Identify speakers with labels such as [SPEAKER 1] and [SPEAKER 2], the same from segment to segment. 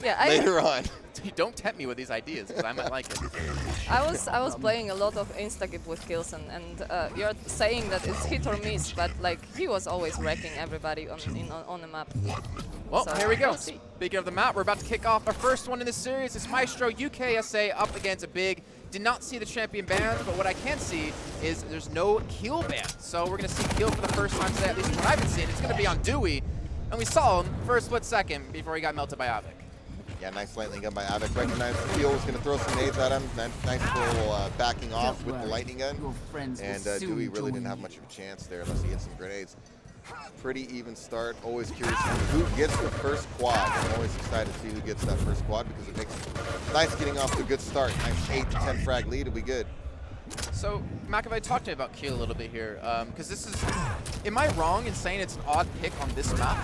[SPEAKER 1] Yeah,
[SPEAKER 2] later on.
[SPEAKER 3] Don't tempt me with these ideas, because I might like it.
[SPEAKER 1] I was playing a lot of instagip with Kilson, and you're saying that it's hit or miss, but like he was always wrecking everybody on the map.
[SPEAKER 3] Well,
[SPEAKER 1] So,
[SPEAKER 3] here we go.
[SPEAKER 1] we'll see.
[SPEAKER 3] Speaking of the map, we're about to kick off our first one in this series. It's MyztroUKSA up against a big. Did not see the champion ban, but what I can see is there's no Keel ban. So we're going to see Keel for the first time today, at least what I've been seeing. It's going to be on Dewey, and we saw him for a split second before he got melted by Avik.
[SPEAKER 2] Yeah, nice lightning gun by Avik. Recognized Keel was going to throw some nades at him. Nice little backing off with the lightning gun. And Dewey really didn't have much of a chance there unless he hit some grenades. Pretty even start. Always curious who gets the first quad. I'm always excited to see who gets that first quad because it makes it nice getting off to a good start. Nice 8 to 10 frag lead will be good.
[SPEAKER 3] So, McAvoy, talk to me about Keel a little bit here, because this is, am I wrong in saying it's an odd pick on this map?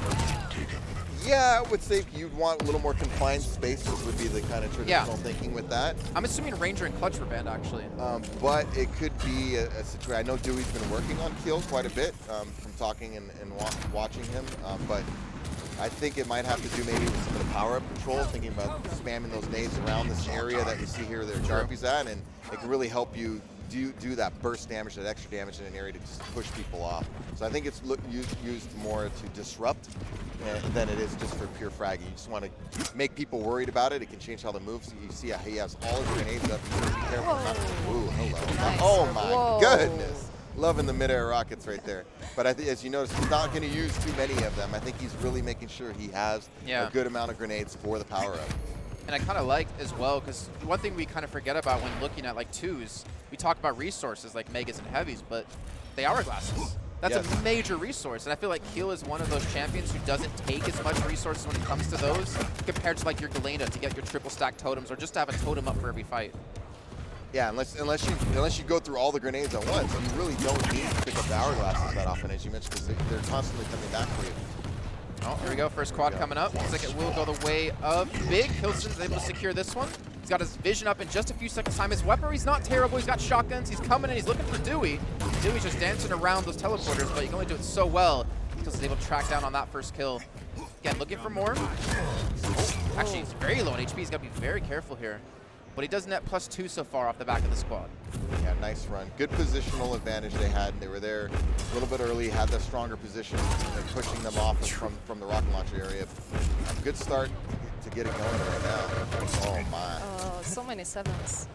[SPEAKER 2] Yeah, I would say you'd want a little more confined spaces would be the kind of traditional thinking with that.
[SPEAKER 3] I'm assuming Ranger and Clutch were banned, actually.
[SPEAKER 2] But it could be a situation. I know Dewey's been working on Keel quite a bit from talking and watching him, but I think it might have to do maybe with some of the power-up control, thinking about spamming those nades around this area that you see here where Jarpy's at, and it can really help you do that burst damage, that extra damage in an area to just push people off. So I think it's used more to disrupt than it is just for pure fragging. You just want to make people worried about it. It can change how the moves. You see how he has all his grenades up. Be careful. Ooh, hello.
[SPEAKER 1] Nice.
[SPEAKER 2] Oh my
[SPEAKER 1] Whoa.
[SPEAKER 2] goodness. Loving the mid-air rockets right there. But I think, as you notice, he's not going to use too many of them. I think he's really making sure he has a good amount of grenades for the power-up.
[SPEAKER 3] And I kind of like as well, because one thing we kind of forget about when looking at like twos, we talk about resources like megas and heavies, but the hourglasses. That's a major resource, and I feel like Keel is one of those champions who doesn't take as much resources when it comes to those compared to like your Galena to get your triple stack totems or just to have a totem up for every fight.
[SPEAKER 2] Yeah, unless you go through all the grenades at once, you really don't need to pick up the hourglasses that often, as you mentioned, because they're constantly coming back for you.
[SPEAKER 3] Oh, here we go. First quad coming up. Looks like it will go the way of Big. Hilson's able to secure this one. He's got his vision up in just a few seconds' time. His weaponry's not terrible. He's got shotguns. He's coming in. He's looking for Dewey. Dewey's just dancing around those teleporters, but you can only do it so well. Hilson's able to track down on that first kill. Again, looking for more. Oh, actually, he's very low on HP. He's got to be very careful here. But he does net +2 so far off the back of the squad.
[SPEAKER 2] Yeah, nice run. Good positional advantage they had. They were there a little bit early, had that stronger position, and pushing them off from the rocket launcher area. Good start to get it going right now. Oh my.
[SPEAKER 1] Oh, so many sevens.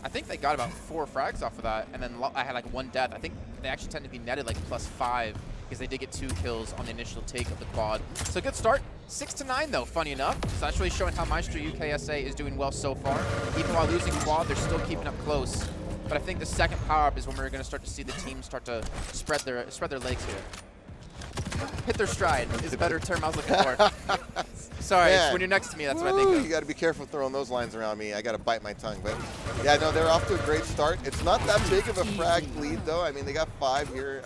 [SPEAKER 3] I think they got about 4 frags off of that, and then I had like 1 death. I think they actually technically netted like +5 because they did get 2 kills on the initial take of the quad. So good start. 6 to 9 though, funny enough. So that's really showing how MyztroUKSA is doing well so far. Even while losing quad, they're still keeping up close. But I think the second power-up is when we're going to start to see the team start to spread their legs here. Hit their stride is a better term I was looking for. Sorry, it's when you're next to me, that's what I think of.
[SPEAKER 2] You got to be careful throwing those lines around me. I got to bite my tongue. But yeah, no, they're off to a great start. It's not that big of a frag lead, though. I mean, they got 5 here.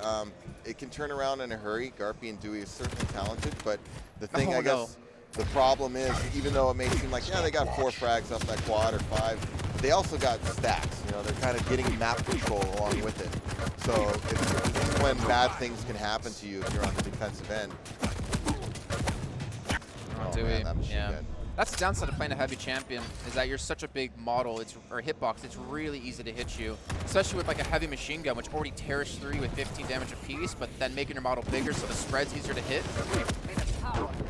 [SPEAKER 2] It can turn around in a hurry. Garpy and Dewey is certainly talented, but the thing, I guess, the problem is, even though it may seem like, yeah, they got 4 frags off that quad or 5, they also got stacks. You know, they're kind of getting map control along with it. So it's when bad things can happen to you if you're on the defensive end.
[SPEAKER 3] Dewey,
[SPEAKER 2] man, that machine gun.
[SPEAKER 3] That's the downside of playing a heavy champion, is that you're such a big model, or hitbox, it's really easy to hit you. Especially with like a heavy machine gun, which already tears through you with 15 damage apiece, but then making your model bigger so the spread's easier to hit.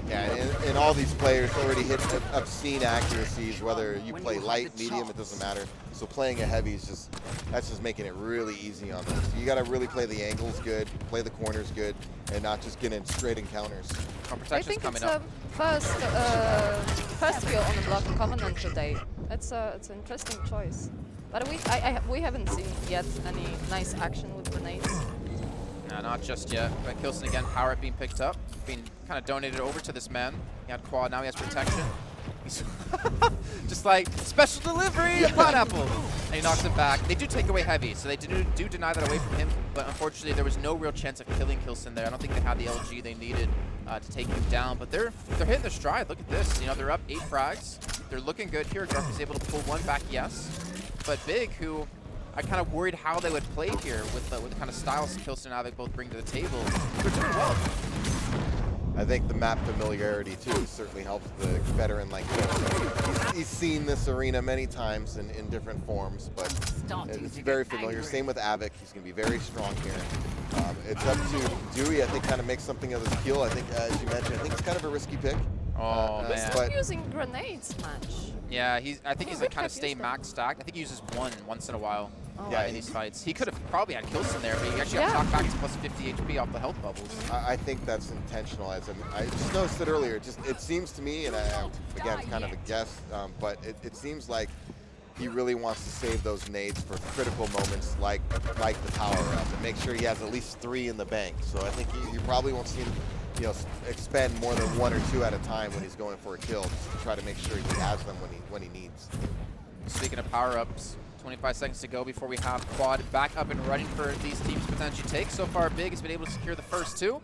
[SPEAKER 2] Yeah, and all these players already hit obscene accuracies, whether you play light, medium, it doesn't matter. So playing a heavy is that's just making it really easy on them. So you got to really play the angles good, play the corners good, and not just get in straight encounters.
[SPEAKER 1] I think it's a first kill on the block Covenant today. It's an interesting choice. But we haven't seen yet any nice action with grenades.
[SPEAKER 3] No, not just yet. But Kilson again, power up being picked up, being kind of donated over to this man. He had quad, now he has protection. He's just like, special delivery, pineapple! And he knocks him back. They do take away heavy, so they do deny that away from him, but unfortunately there was no real chance of killing Kilson there. I don't think they had the LG they needed to take him down, but they're hitting their stride. Look at this, you know, they're up 8 frags. They're looking good here. Garp is able to pull 1 back, yes. But Big, who I kind of worried how they would play here with the kind of styles Kilson and Avik both bring to the table. They're doing well.
[SPEAKER 2] I think the map familiarity too certainly helps the veteran like Kilson. He's seen this arena many times in different forms, but it's very familiar. Same with Avik. He's going to be very strong here. It's up to Dewey, I think, kind of make something of his kill. I think, as you mentioned, I think it's kind of a risky pick.
[SPEAKER 3] Oh, man.
[SPEAKER 1] He's still using grenades much.
[SPEAKER 3] Yeah, I think he's like kind of stay max stacked. I think he uses one once in a while in these fights. He could have probably had Kilson there, but he actually got knocked back to plus 50 HP off the health bubbles.
[SPEAKER 2] I think that's intentional. As I just noticed it earlier. It seems to me, and again, kind of a guess, but it seems like he really wants to save those nades for critical moments like the power up and make sure he has at least 3 in the bank. So I think you probably won't see him, expend more than 1 or 2 at a time when he's going for a kill, just to try to make sure he has them when he needs.
[SPEAKER 3] Speaking of power-ups, 25 seconds to go before we have Quad back up and running for these teams to potentially take. So far, Big has been able to secure the first 2.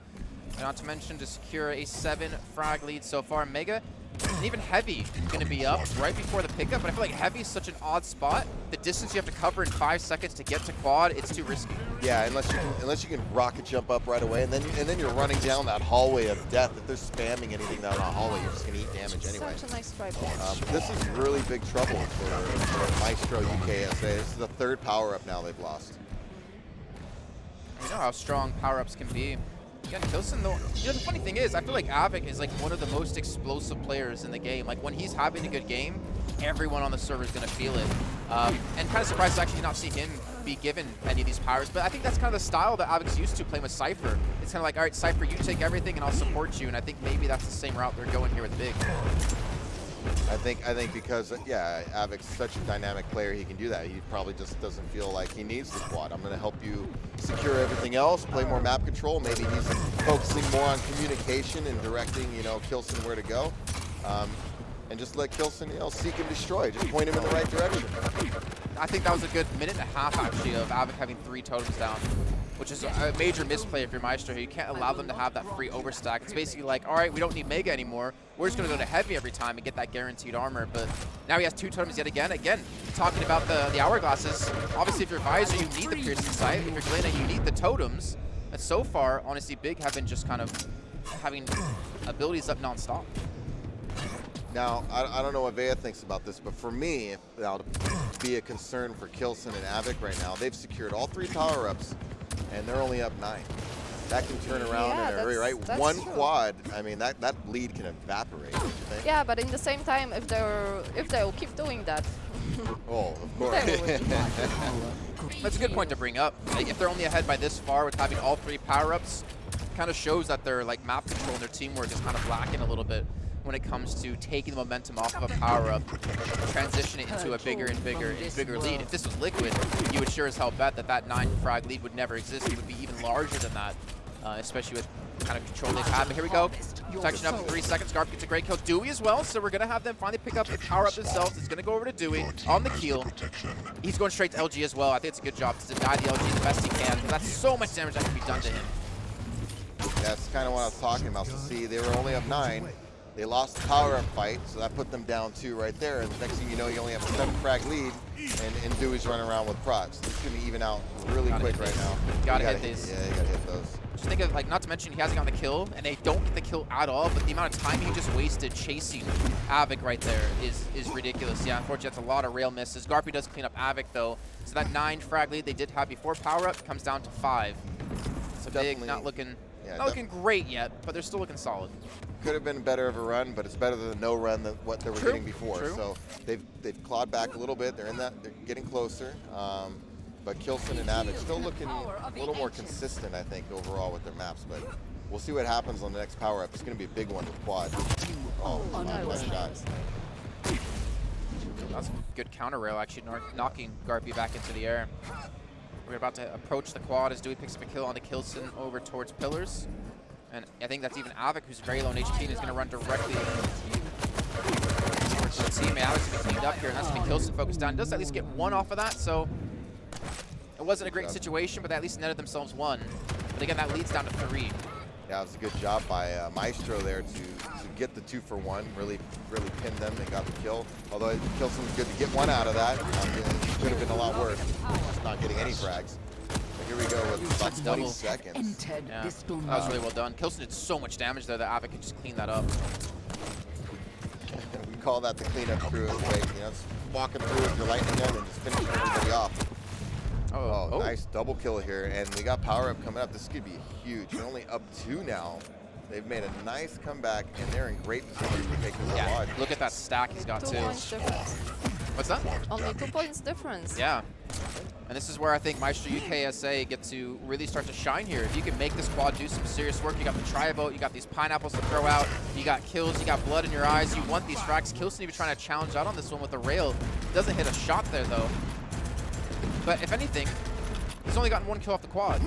[SPEAKER 3] And not to mention to secure a 7 frag lead so far. Mega and even Heavy going to be up right before the pickup, but I feel like Heavy is such an odd spot. The distance you have to cover in 5 seconds to get to Quad, it's too risky.
[SPEAKER 2] Yeah, unless you can rocket jump up right away, and then you're running down that hallway of death. If they're spamming anything down that hallway, you're just going to eat damage anyway.
[SPEAKER 1] Such a nice try.
[SPEAKER 2] This is really big trouble for MyztroUKSA. This is the 3rd power-up now they've lost.
[SPEAKER 3] You know how strong power-ups can be. Again, Kilson, though, the funny thing is, I feel like Avik is like one of the most explosive players in the game. Like when he's having a good game, everyone on the server is going to feel it. And kind of surprised to actually not see him be given any of these powers. But I think that's kind of the style that Avik's used to playing with Cypher. It's kind of like, all right, Cypher, you take everything and I'll support you. And I think maybe that's the same route they're going here with Big.
[SPEAKER 2] I think because, Avik's such a dynamic player, he can do that. He probably just doesn't feel like he needs the quad. I'm going to help you secure everything else, play more map control. Maybe he's focusing more on communication and directing, Kilson where to go. And just let Kilson, seek and destroy. Just point him in the right direction.
[SPEAKER 3] I think that was a good minute and a half, actually, of Avik having 3 totems down, which is a major misplay if you're Maestro. You can't allow them to have that free overstack. It's basically like, all right, we don't need Mega anymore. We're just going to go to Heavy every time and get that guaranteed armor. But now he has 2 totems yet again. Again, talking about the hourglasses. Obviously, if you're Visor, you need the piercing sight. If you're Galena, you need the totems. And so far, honestly, Big have been just kind of having abilities up nonstop.
[SPEAKER 2] Now, I don't know what Vea thinks about this, but for me, now to be a concern for Kilson and Avik right now, they've secured all 3 power-ups, and they're only up 9. That can turn around in a hurry, right?
[SPEAKER 1] That's
[SPEAKER 2] 1
[SPEAKER 1] true.
[SPEAKER 2] Quad, I mean, that lead can evaporate, don't you think?
[SPEAKER 1] Yeah, but in the same time, if they'll keep doing that.
[SPEAKER 2] Oh, of course.
[SPEAKER 3] That's a good point to bring up. Like, if they're only ahead by this far with having all 3 power-ups, kind of shows that their map control and their teamwork is kind of lacking a little bit when it comes to taking the momentum off of a power-up, transition it into a bigger and bigger lead. If this was Liquid, you would sure as hell bet that 9 frag lead would never exist. It would be even larger than that, especially with the kind of control they've had. But here we go. Protection up in 3 seconds. Garp gets a great kill. Dewey as well, so we're going to have them finally pick up the power-up themselves. It's going to go over to Dewey on the keel. He's going straight to LG as well. I think it's a good job to deny the LG the best he can, because that's so much damage that can be done to him.
[SPEAKER 2] That's kind of what I was talking about. So see, they were only up 9. They lost the power-up fight, so that put them down 2 right there. And the next thing you know, you only have a 7 frag lead, and Dewey's running around with procs. This is going to even out really quick right now.
[SPEAKER 3] Gotta hit these.
[SPEAKER 2] Yeah, you gotta hit those.
[SPEAKER 3] Just think of, not to mention he hasn't gotten the kill, and they don't get the kill at all, but the amount of time he just wasted chasing Avik right there is ridiculous. Yeah, unfortunately, that's a lot of rail misses. Garpy does clean up Avik, though. So that 9 frag lead they did have before power-up comes down to 5. So Big not looking great yet, but they're still looking solid.
[SPEAKER 2] Could have been better of a run, but it's better than no run than what they were getting before.
[SPEAKER 3] True.
[SPEAKER 2] So they've clawed back a little bit. They're getting closer. But Kilson and Avik still looking a little more consistent, I think, overall with their maps. But we'll see what happens on the next power-up. It's going to be a big one with Quad. Oh, nice shot.
[SPEAKER 3] That's a good counter rail, actually, knocking Garpy back into the air. We're about to approach the Quad as Dewey picks up a kill onto Kilson over towards Pillars. And I think that's even Avik, who's very low on HP, and is going to run directly towards the teammate. Avik's going to be cleaned up here, and that's going to be Kilson focused down. Does at least get 1 off of that, so it wasn't a great situation, but they at least netted themselves 1. But again, that leads down to 3.
[SPEAKER 2] Yeah, it was a good job by Maestro there to get the 2 for 1, really pinned them and got the kill. Although Kilson was good to get 1 out of that. It could have been a lot worse, just not getting any frags. here we go with about 20
[SPEAKER 3] double.
[SPEAKER 2] seconds.
[SPEAKER 3] Yeah, that was really well done. Kilson did so much damage there that Avid could just clean that up.
[SPEAKER 2] We call that the cleanup crew of Quake. You know, it's walking through with your lightning gun and just finishing everybody off. Oh, nice double kill here, and we got power up coming up. This could be huge. They're only up 2 now. They've made a nice comeback, and they're in great position to take this quad.
[SPEAKER 3] Look at that stack he's got
[SPEAKER 1] 2
[SPEAKER 3] too.
[SPEAKER 1] points difference.
[SPEAKER 3] What's that?
[SPEAKER 1] Only 2 points difference.
[SPEAKER 3] Yeah. And this is where I think MyztroUKSA get to really start to shine here. If you can make this quad do some serious work, you got the tri-boat, you got these pineapples to throw out, you got kills, you got blood in your eyes, you want these frags. Kilson even trying to challenge out on this one with the rail. Doesn't hit a shot there though. But if anything, he's only gotten 1 kill off the quad,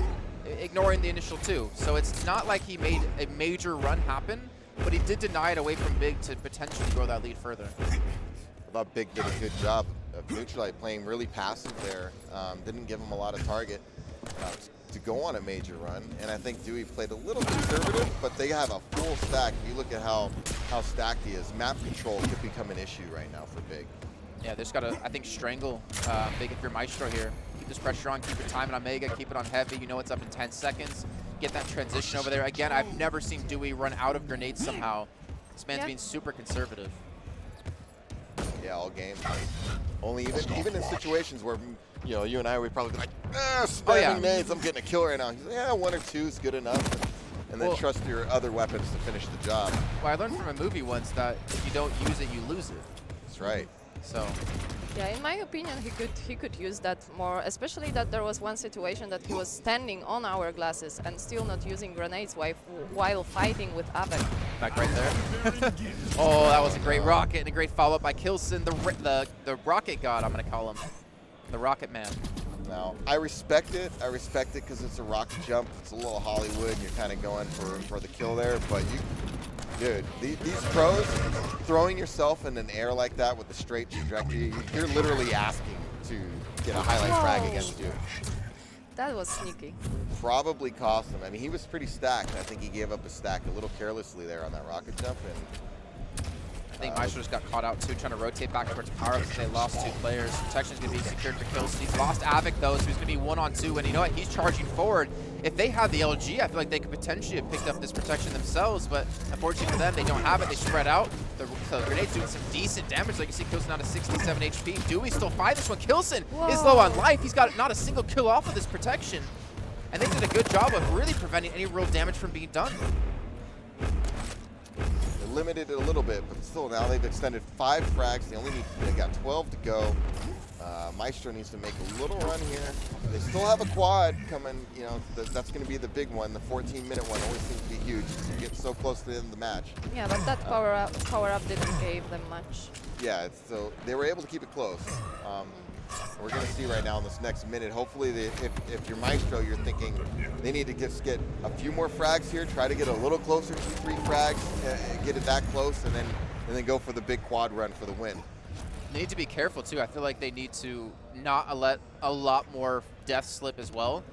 [SPEAKER 3] ignoring the initial 2. So it's not like he made a major run happen, but he did deny it away from Big to potentially grow that lead further.
[SPEAKER 2] I thought Big did a good job of neutralizing, playing really passive there. Didn't give him a lot of target to go on a major run. And I think Dewey played a little conservative, but they have a full stack. If you look at how stacked he is, map control could become an issue right now for Big.
[SPEAKER 3] Yeah, they just got to, I think, strangle Big if you're Maestro here. Keep this pressure on, keep it timing on Mega, keep it on heavy. You know it's up in 10 seconds. Get that transition over there. Again, I've never seen Dewey run out of grenades somehow. This man's being super conservative.
[SPEAKER 2] Yeah, all game. Only even in situations where, you know, you and I would probably be like, spamming nades, I'm getting a kill right now. He's like, yeah, 1 or 2 is good enough. And then trust your other weapons to finish the job.
[SPEAKER 3] Well, I learned from a movie once that if you don't use it, you lose it.
[SPEAKER 2] That's right.
[SPEAKER 3] So.
[SPEAKER 1] Yeah, in my opinion, he could use that more, especially that there was one situation that he was standing on hourglasses and still not using grenades while fighting with Avet.
[SPEAKER 3] Back right there. Oh, that was a great rocket and a great follow-up by Kilson, the rocket god, I'm going to call him. The rocket man.
[SPEAKER 2] Now, I respect it. I respect it because it's a rocket jump. It's a little Hollywood. You're kind of going for the kill there. But, dude, these pros, throwing yourself in an air like that with a straight trajectory, you're literally asking to get a highlight frag against you.
[SPEAKER 1] That was sneaky.
[SPEAKER 2] Probably cost him. I mean, he was pretty stacked. I think he gave up a stack a little carelessly there on that rocket jump. And
[SPEAKER 3] I think Maestro just got caught out too, trying to rotate back towards power because they lost 2 players. Protection's going to be secured for kills. He's lost Avic though, so he's going to be 1-on-2. And you know what? He's charging forward. If they had the LG, I feel like they could potentially have picked up this protection themselves, but unfortunately for them, they don't have it. They spread out. The grenade's doing some decent damage. Like you see, Kilson out of 67 HP. Dewey still fighting this one. Kilson is low on life. He's got not a single kill off of this protection. And they did a good job of really preventing any real damage from being done.
[SPEAKER 2] They limited it a little bit, but still now they've extended 5 frags. They got 12 to go. Maestro needs to make a little run here. They still have a quad coming, you know, that's going to be the big one. The 14-minute one always seems to be huge. You get so close to the end of the match.
[SPEAKER 1] Yeah, but that power up didn't give them much.
[SPEAKER 2] Yeah, so they were able to keep it close. We're going to see right now in this next minute, hopefully if you're Maestro, you're thinking they need to just get a few more frags here, try to get a little closer, 2-3 frags, get it that close, and then go for the big quad run for the win.
[SPEAKER 3] They need to be careful too. I feel like they need to not let a lot more death slip as well.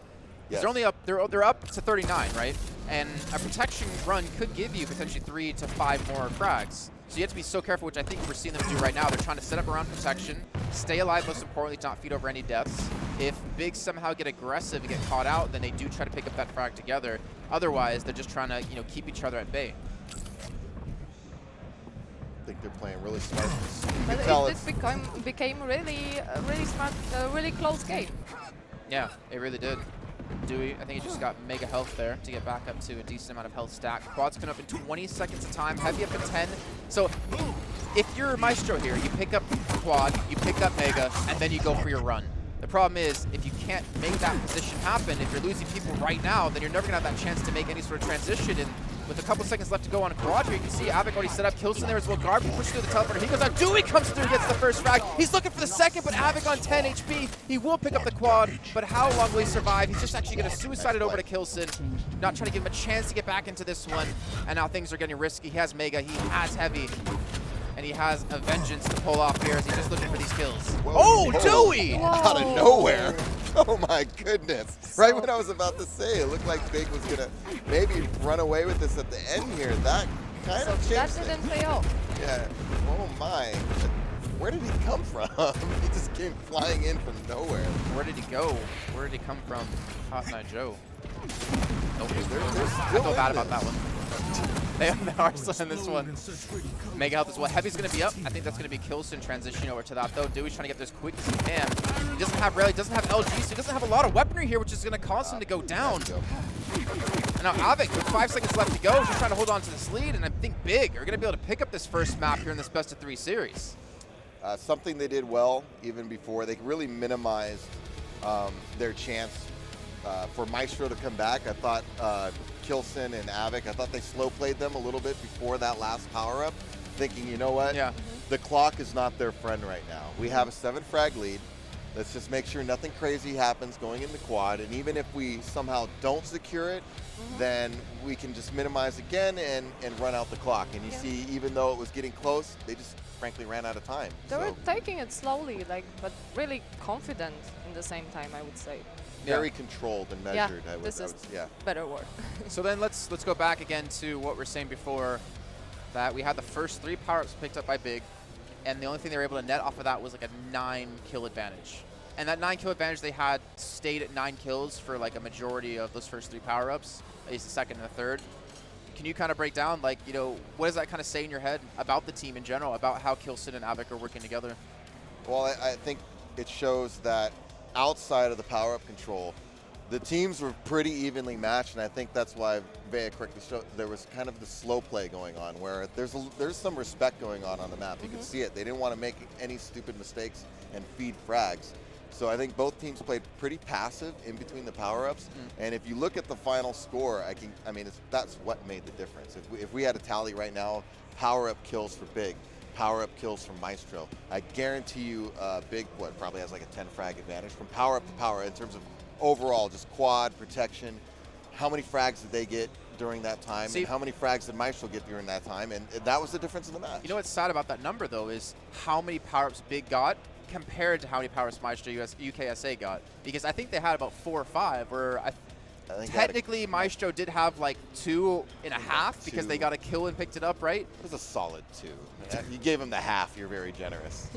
[SPEAKER 3] Yes. They're only up. They're up to 39, right? And a protection run could give you potentially 3 to 5 more frags. So you have to be so careful, which I think we're seeing them do right now. They're trying to set up around protection, stay alive. Most importantly, to not feed over any deaths. If Big somehow get aggressive and get caught out, then they do try to pick up that frag together. Otherwise, they're just trying to keep each other at bay.
[SPEAKER 2] I think they're playing really smart.
[SPEAKER 1] But it became really smart, really close game.
[SPEAKER 3] Yeah, it really did. Dewey, I think he just got mega health there to get back up to a decent amount of health stack. Quad's coming up in 20 seconds of time, heavy up in 10. So if you're Maestro here, you pick up quad, you pick up mega, and then you go for your run. The problem is, if you can't make that position happen, if you're losing people right now, then you're never going to have that chance to make any sort of transition. And with a couple seconds left to go on quad here, you can see Avic already set up. Kilson there as well. Garby pushes through the teleporter. He goes out. Dewey comes through, gets the first frag. He's looking for the second, but Avic on 10 HP. He will pick up the quad, but how long will he survive? He's just actually going to suicide it over to Kilson. Not trying to give him a chance to get back into this one. And now things are getting risky. He has mega. He has heavy. And he has a vengeance to pull off here as he's just looking for these kills.
[SPEAKER 2] Whoa,
[SPEAKER 3] Dewey!
[SPEAKER 2] Out of nowhere. Oh my goodness. Right when I was about to say, it looked like Big was going to maybe run away with this at the end here. That kind of changed
[SPEAKER 1] that didn't pay off.
[SPEAKER 2] Yeah. Oh my. where did he come from? He just came flying in from nowhere.
[SPEAKER 3] Where did he go? Where did he come from? Hot Night Joe. Nope. I feel bad about that one. They are still in this one. Mega Health as well. Heavy's going to be up. I think that's going to be Kilson transitioning over to that, though. Dewey's trying to get there as quick as he can. He doesn't have Rally, doesn't have LG, so he doesn't have a lot of weaponry here, which is going to cause him to go down. And now Avik, with 5 seconds left to go, is just trying to hold on to this lead, and I think Big are going to be able to pick up this first map here in this best-of-3 series.
[SPEAKER 2] Something they did well even before. They really minimized their chance for Maestro to come back. I thought Kilson and Avik, I thought they slow played them a little bit before that last power up, thinking, you know what?
[SPEAKER 3] Yeah.
[SPEAKER 2] The clock is not their friend right now. We have a 7 frag lead. Let's just make sure nothing crazy happens going into quad, and even if we somehow don't secure it, then we can just minimize again and run out the clock. And you see, even though it was getting close, they just frankly ran out of time.
[SPEAKER 1] They were taking it slowly, like, but really confident in the same time, I would say.
[SPEAKER 2] Very controlled and measured.
[SPEAKER 1] Yeah, this is better word.
[SPEAKER 3] So then let's go back again to what we were saying before, that we had the first 3 power-ups picked up by Big, and the only thing they were able to net off of that was like a 9-kill advantage. And that 9-kill advantage they had stayed at 9 kills for like a majority of those first 3 power-ups, at least the second and the third. Can you kind of break down, like, you know, what does that kind of say in your head about the team in general, about how Kilson and Avik are working together?
[SPEAKER 2] Well, I think it shows that outside of the power-up control, the teams were pretty evenly matched, and I think that's why Vea correctly showed there was kind of the slow play going on, where there's some respect going on the map. You can see it. They didn't want to make any stupid mistakes and feed frags. So I think both teams played pretty passive in between the power-ups, and if you look at the final score, that's what made the difference. If we had a tally right now, power-up kills for Big, power-up kills from Maestro, I guarantee you Big probably has like a 10 frag advantage from power-up to power in terms of overall just quad protection. How many frags did they get during that time, and how many frags did Maestro get during that time, and that was the difference in the match.
[SPEAKER 3] You know what's sad about that number, though, is how many power-ups Big got compared to how many power-ups Maestro UKSA got, because I think they had about 4 or 5, where I think technically Maestro did have like 2.5 because they got a kill and picked it up, right?
[SPEAKER 2] It was a solid 2. You gave him the half. You're very generous.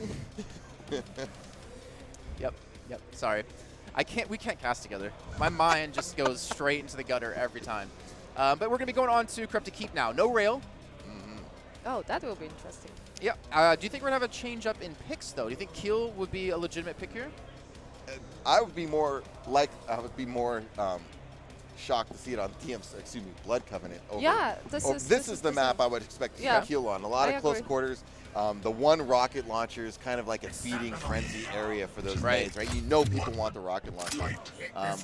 [SPEAKER 3] Yep. Sorry, we can't cast together. My mind just goes straight into the gutter every time. But we're gonna be going on to Corrupted Keep now. No rail.
[SPEAKER 1] Oh, that will be interesting.
[SPEAKER 3] Yeah. Do you think we're gonna have a change up in picks though? Do you think Keel would be a legitimate pick here?
[SPEAKER 2] I would be more shocked to see it on Blood Covenant. Over. This is the map I would expect to see Keel on. A lot of close quarters. The one rocket launcher is kind of like a feeding frenzy area for those nades, right? You know people want the rocket launcher.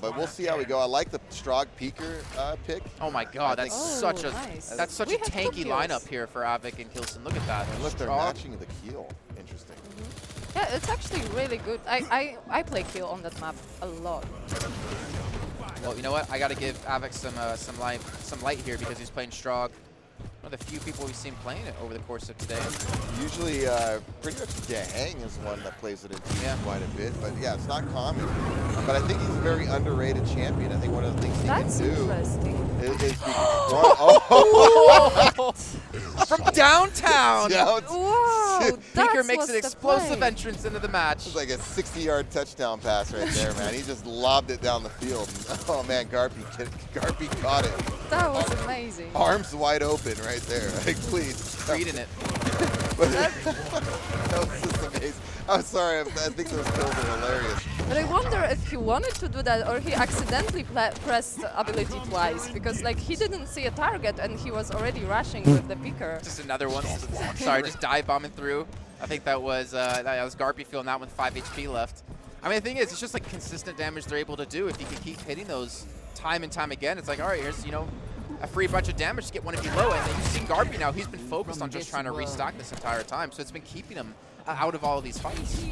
[SPEAKER 2] But we'll see how we go. I like the Strog Peeker pick.
[SPEAKER 3] Oh my god, that's such a tanky lineup here for Avik and Kilson. Look at that.
[SPEAKER 2] And look, they're matching the Keel. Interesting.
[SPEAKER 1] Yeah, it's actually really good. I play Keel on that map a lot.
[SPEAKER 3] Well, you know what? I got to give Avik some light here because he's playing Strog. One of the few people we've seen playing it over the course of today.
[SPEAKER 2] Usually, pretty much Dehang is one that plays it in quite a bit, but yeah, it's not common. But I think he's a very underrated champion. I think one of the things he can do is
[SPEAKER 3] from downtown.
[SPEAKER 1] Whoa,
[SPEAKER 3] Peeker makes an explosive entrance into the match.
[SPEAKER 2] It's like a 60-yard touchdown pass right there, man. He just lobbed it down the field. Oh man, Garpy caught it.
[SPEAKER 1] That was amazing.
[SPEAKER 2] Arms wide open right there. Like, please.
[SPEAKER 3] Reading it.
[SPEAKER 2] That was just amazing. I'm sorry. I think those kills are hilarious.
[SPEAKER 1] But I wonder if he wanted to do that or he accidentally pressed ability twice, because like he didn't see a target and he was already rushing with the Peeker.
[SPEAKER 3] Just another one. Sorry, just dive bombing through. I think that was Garpy feeling that with 5 HP left. I mean, the thing is, it's just like consistent damage they're able to do. If you can keep hitting those time and time again, it's like, all right, here's, you know, a free bunch of damage to get one of you low. And then you've seen Garpy now. He's been focused on just trying to restock this entire time. So it's been keeping him out of all of these fights.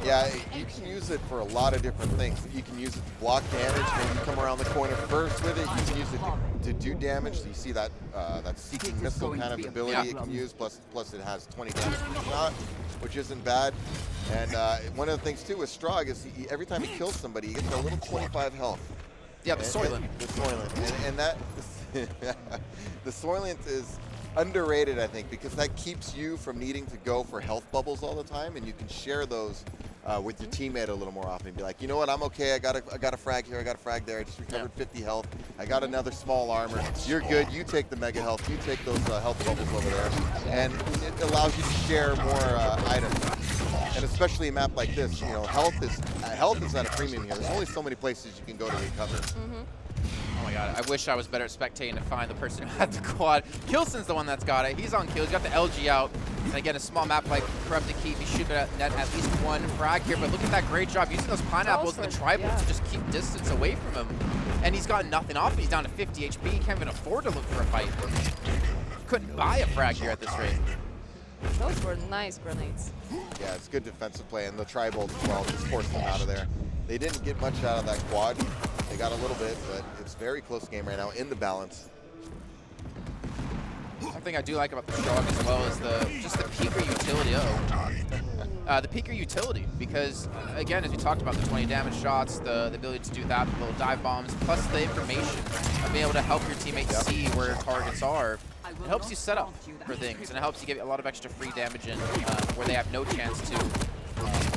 [SPEAKER 2] Yeah, you can use it for a lot of different things. You can use it to block damage. Maybe you come around the corner first with it. You can use it to do damage. So you see that that seeking missile kind of ability it can use. Plus it has 20 damage per shot, which isn't bad. And one of the things too with Strog is every time he kills somebody, he gets a little 25 health.
[SPEAKER 3] Yeah, the Soylent.
[SPEAKER 2] The Soylent. And that the Soylent is underrated, I think, because that keeps you from needing to go for health bubbles all the time, and you can share those with your teammate a little more often. Be like, you know what, I'm okay. I got a frag here. I got a frag there. I just recovered 50 health. I got another small armor. You're good. You take the mega health. You take those health bubbles over there, and it allows you to share more items. And especially a map like this, you know, health is at a premium here. There's only so many places you can go to recover.
[SPEAKER 3] Oh my god, I wish I was better at spectating to find the person who had the quad. Kilson's the one that's got it. He's on kill. He's got the LG out. And again, a small map like Corrupt to keep. He should net at least one frag here. But look at that great job using those pineapples and the tribal to just keep distance away from him. And he's got nothing off. He's down to 50 HP. He can't even afford to look for a fight. Couldn't buy a frag here at this rate.
[SPEAKER 1] Those were nice grenades.
[SPEAKER 2] Yeah, it's good defensive play, and the tri-bolt as well just forced them out of there. They didn't get much out of that quad. They got a little bit, but it's a very close game right now in the balance.
[SPEAKER 3] One thing I do like about the Strong as well is just the peaker utility. The peaker utility, because again, as we talked about, the 20 damage shots, the ability to do that, the little dive bombs, plus the information of being able to help your teammates see where your targets are. It helps you set up for things, and it helps you get a lot of extra free damage in where they have no chance to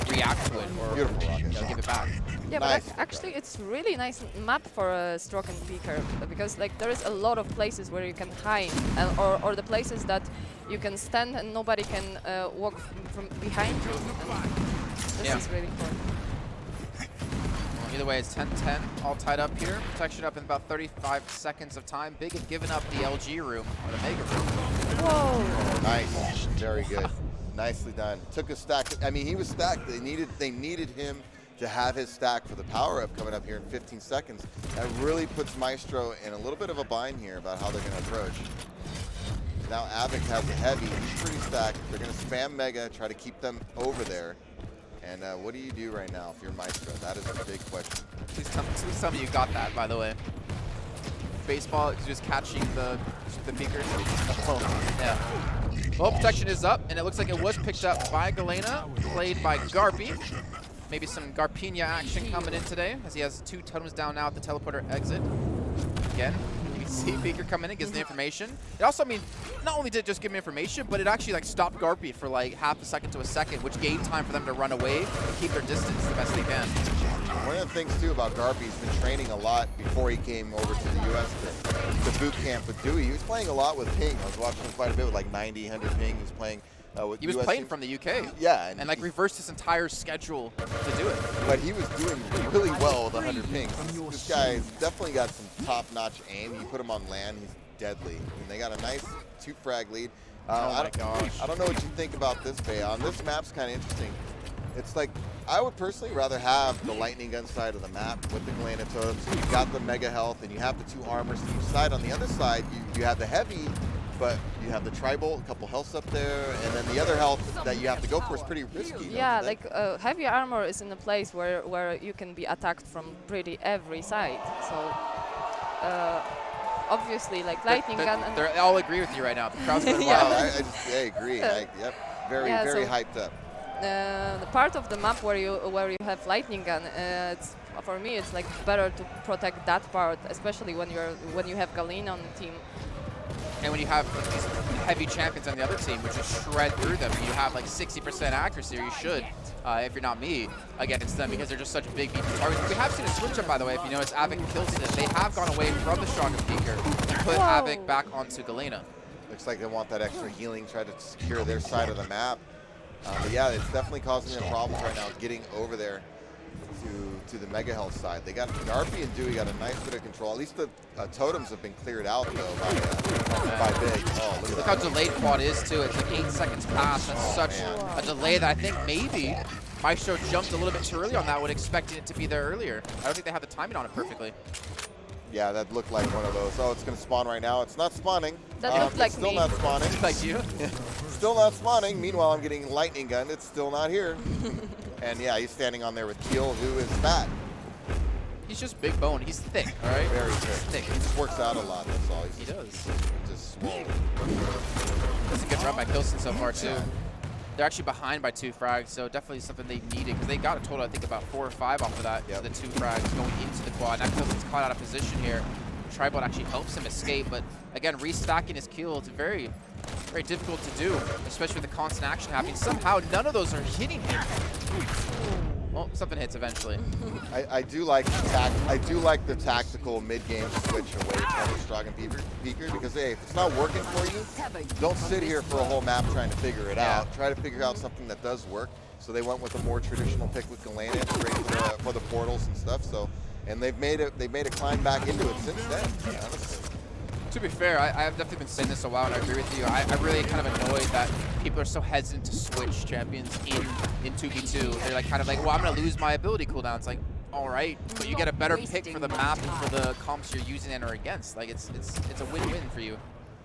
[SPEAKER 3] react to it or give it back.
[SPEAKER 1] Yeah, but actually it's really nice map for a stroke and peaker, because like there is a lot of places where you can hide, or the places that you can stand and nobody can walk from behind you. And this is really fun.
[SPEAKER 3] Either way, it's 10-10, all tied up here. Protection up in about 35 seconds of time. Big had given up the LG room, or the Mega room.
[SPEAKER 1] Whoa!
[SPEAKER 2] Nice, very good. Nicely done. Took a stack. I mean, he was stacked. They needed him to have his stack for the power-up coming up here in 15 seconds. That really puts Maestro in a little bit of a bind here about how they're going to approach. Now Avic has a heavy. He's pretty stacked. They're going to spam Mega, try to keep them over there. And what do you do right now if you're Maestro? That is a big question.
[SPEAKER 3] Please tell me you got that, by the way. Baseball is just catching the peaker. Oh, yeah. Well, protection is up, and it looks like it was picked up by Galena, played by Garpy. Maybe some Garpina action coming in today, as he has 2 totems down now at the teleporter exit. Again, you can see Peaker come in and gives the information. It also, I mean, not only did it just give him information, but it actually like stopped Garpy for like half a second to a second, which gave time for them to run away and keep their distance the best they can.
[SPEAKER 2] One of the things too about Garpy, he's been training a lot before he came over to the US to boot camp with Dewey. He was playing a lot with ping. I was watching him quite a bit with like 90, 100 ping. He was playing with
[SPEAKER 3] He was
[SPEAKER 2] US
[SPEAKER 3] playing
[SPEAKER 2] teams.
[SPEAKER 3] from the UK.
[SPEAKER 2] Yeah.
[SPEAKER 3] And like reversed his entire schedule to do it.
[SPEAKER 2] But he was doing really well with 100 pings. This guy's definitely got some top-notch aim. You put him on land, he's deadly. And they got a nice 2-frag lead.
[SPEAKER 3] Oh my gosh.
[SPEAKER 2] I don't know what you think about this, Bay. On this map's kind of interesting. It's like, I would personally rather have the lightning gun side of the map with the Galena totems. You've got the mega health, and you have the 2 armors to each side. On the other side, you have the heavy, but you have the tri-bolt, a couple healths up there, and then the other health that you have to go for is pretty risky.
[SPEAKER 1] Yeah, like heavy armor is in a place where you can be attacked from pretty every side. So obviously, like lightning gun. And
[SPEAKER 3] They all agree with you right now. The crowd's going
[SPEAKER 2] Wow,
[SPEAKER 3] wild.
[SPEAKER 2] I agree. Yep, very hyped up.
[SPEAKER 1] The part of the map where you have lightning gun, for me it's like better to protect that part, especially when you have Galena on the team.
[SPEAKER 3] And when you have these heavy champions on the other team, which just shred through them, and you have like 60% accuracy, or you should, if you're not me, against them, because they're just such big beefy targets. We have seen a switch up, by the way, if you notice, Avic and Kilson, they have gone away from the stronger Peaker and put Avic back onto Galena.
[SPEAKER 2] Looks like they want that extra healing, try to secure their side of the map. But yeah, it's definitely causing them problems right now getting over there to the Mega Health side. They got Garpy and Dewey got a nice bit of control. At least the totems have been cleared out though by Big. Oh,
[SPEAKER 3] look how delayed quad is too. It's like 8 seconds past. That's such a delay that I think maybe Maestro jumped a little bit too early on that, would expecting it to be there earlier. I don't think they have the timing on it perfectly.
[SPEAKER 2] Yeah, that looked like one of those. Oh, it's going to spawn right now. It's not spawning.
[SPEAKER 1] That looked like
[SPEAKER 2] still
[SPEAKER 1] me.
[SPEAKER 2] not spawning.
[SPEAKER 3] Like you?
[SPEAKER 2] Still not spawning. Meanwhile, I'm getting lightning gunned. It's still not here. And yeah, he's standing on there with Keel, who is fat.
[SPEAKER 3] He's just big bone. He's thick, all right?
[SPEAKER 2] Very thick. He just works out a lot, that's all.
[SPEAKER 3] He does.
[SPEAKER 2] Just swole.
[SPEAKER 3] That's a good run by Kilson so far, too. They're actually behind by 2 frags, so definitely something they needed, because they got a total, I think, about 4 or 5 off of that. Yep. The 2 frags going into the quad. Now Kilson's caught out of position here. Tribal actually helps him escape, but again, restacking his kill. It's very very difficult to do, especially with the constant action happening. Somehow, none of those are hitting him. Well, something hits eventually.
[SPEAKER 2] I do like the tactical mid-game switch away from Strong and Beaker because hey, if it's not working for you, don't sit here for a whole map trying to figure it out. Try to figure out something that does work. So they went with a more traditional pick with Galena, great for the portals and stuff. So, and they've made a climb back into it since then. Honestly.
[SPEAKER 3] To be fair, I've definitely been saying this a while, and I agree with you. I'm really kind of annoyed that people are so hesitant to switch champions in 2v2. They're like kind of like, well, I'm going to lose my ability cooldown. It's like, all right, but you get a better pick for the map and for the comps you're using and or against. Like it's a win-win for you.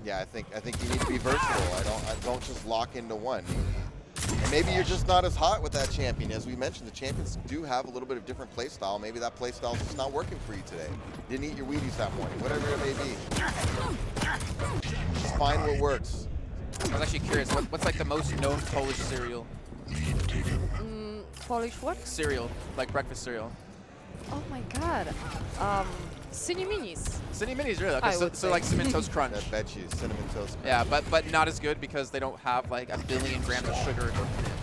[SPEAKER 2] Yeah, I think you need to be versatile. I don't just lock into one. And maybe you're just not as hot with that champion. As we mentioned, the champions do have a little bit of different play style. Maybe that play style is just not working for you today. Didn't eat your Wheaties that morning, whatever it may be. Just find what works.
[SPEAKER 3] I was actually curious, what's like the most known Polish cereal?
[SPEAKER 1] Polish what?
[SPEAKER 3] Cereal, like breakfast cereal.
[SPEAKER 1] Oh my god. Cine Minis.
[SPEAKER 3] Cine Minis, really? Okay, so like Cinnamon Toast Crunch.
[SPEAKER 2] I bet you, Cinnamon Toast Crunch.
[SPEAKER 3] Yeah, but not as good because they don't have like a billion grams of sugar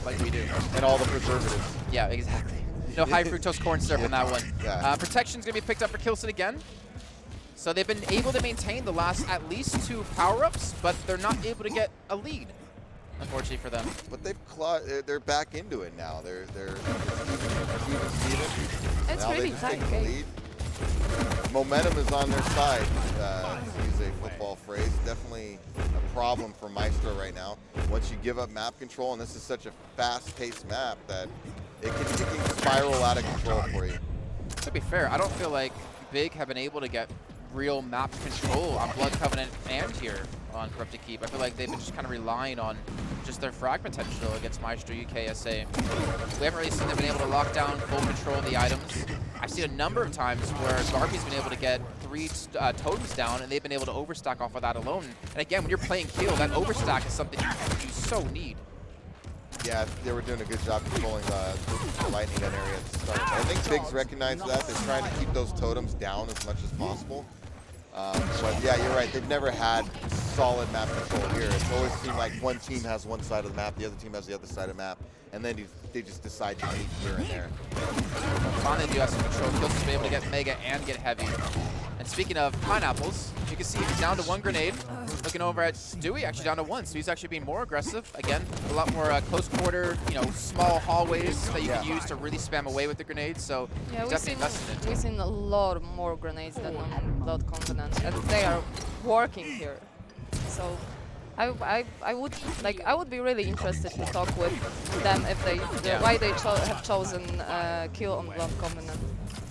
[SPEAKER 3] like we do.
[SPEAKER 2] And all the preservatives.
[SPEAKER 3] Yeah, exactly. No high fructose corn syrup on that one.
[SPEAKER 2] Yeah.
[SPEAKER 3] Protection's going to be picked up for Kilson again. So they've been able to maintain the last at least 2 power-ups, but they're not able to get a lead, unfortunately for them.
[SPEAKER 2] But they're back into it now. They're even Steven.
[SPEAKER 1] It's
[SPEAKER 2] now
[SPEAKER 1] really
[SPEAKER 2] they just
[SPEAKER 1] tight.
[SPEAKER 2] take the lead. Momentum is on their side, to use a football phrase. Definitely a problem for Maestro right now. Once you give up map control, and this is such a fast-paced map that it can spiral out of control for you.
[SPEAKER 3] To be fair, I don't feel like Big have been able to get real map control on Blood Covenant and here on Corrupted Keep. I feel like they've been just kind of relying on just their frag potential against MyztroUKSA. We haven't really seen them been able to lock down full control of the items. I've seen a number of times where Garpy's been able to get 3 totems down, and they've been able to overstack off of that alone. And again, when you're playing Keel, that overstack is something you so need.
[SPEAKER 2] Yeah, they were doing a good job controlling the lightning gun area at the start. I think Big's recognized that. They're trying to keep those totems down as much as possible. But yeah, you're right. They've never had solid map control here. It's always seemed like one team has one side of the map, the other team has the other side of the map, and then they just decide to meet here and there.
[SPEAKER 3] Finally, they do have some control. Kilson's been able to get Mega and get Heavy. And speaking of pineapples, you can see he's down to 1 grenade. Looking over at Stewie, actually down to 1, so he's actually being more aggressive. Again, a lot more close quarter, small hallways that you can use to really spam away with the grenades. So
[SPEAKER 1] Yeah,
[SPEAKER 3] definitely
[SPEAKER 1] we've seen a lot more grenades than on Blood Covenant, and they are working here. So I would be really interested to talk with them if why they have chosen Kill on Blood Covenant.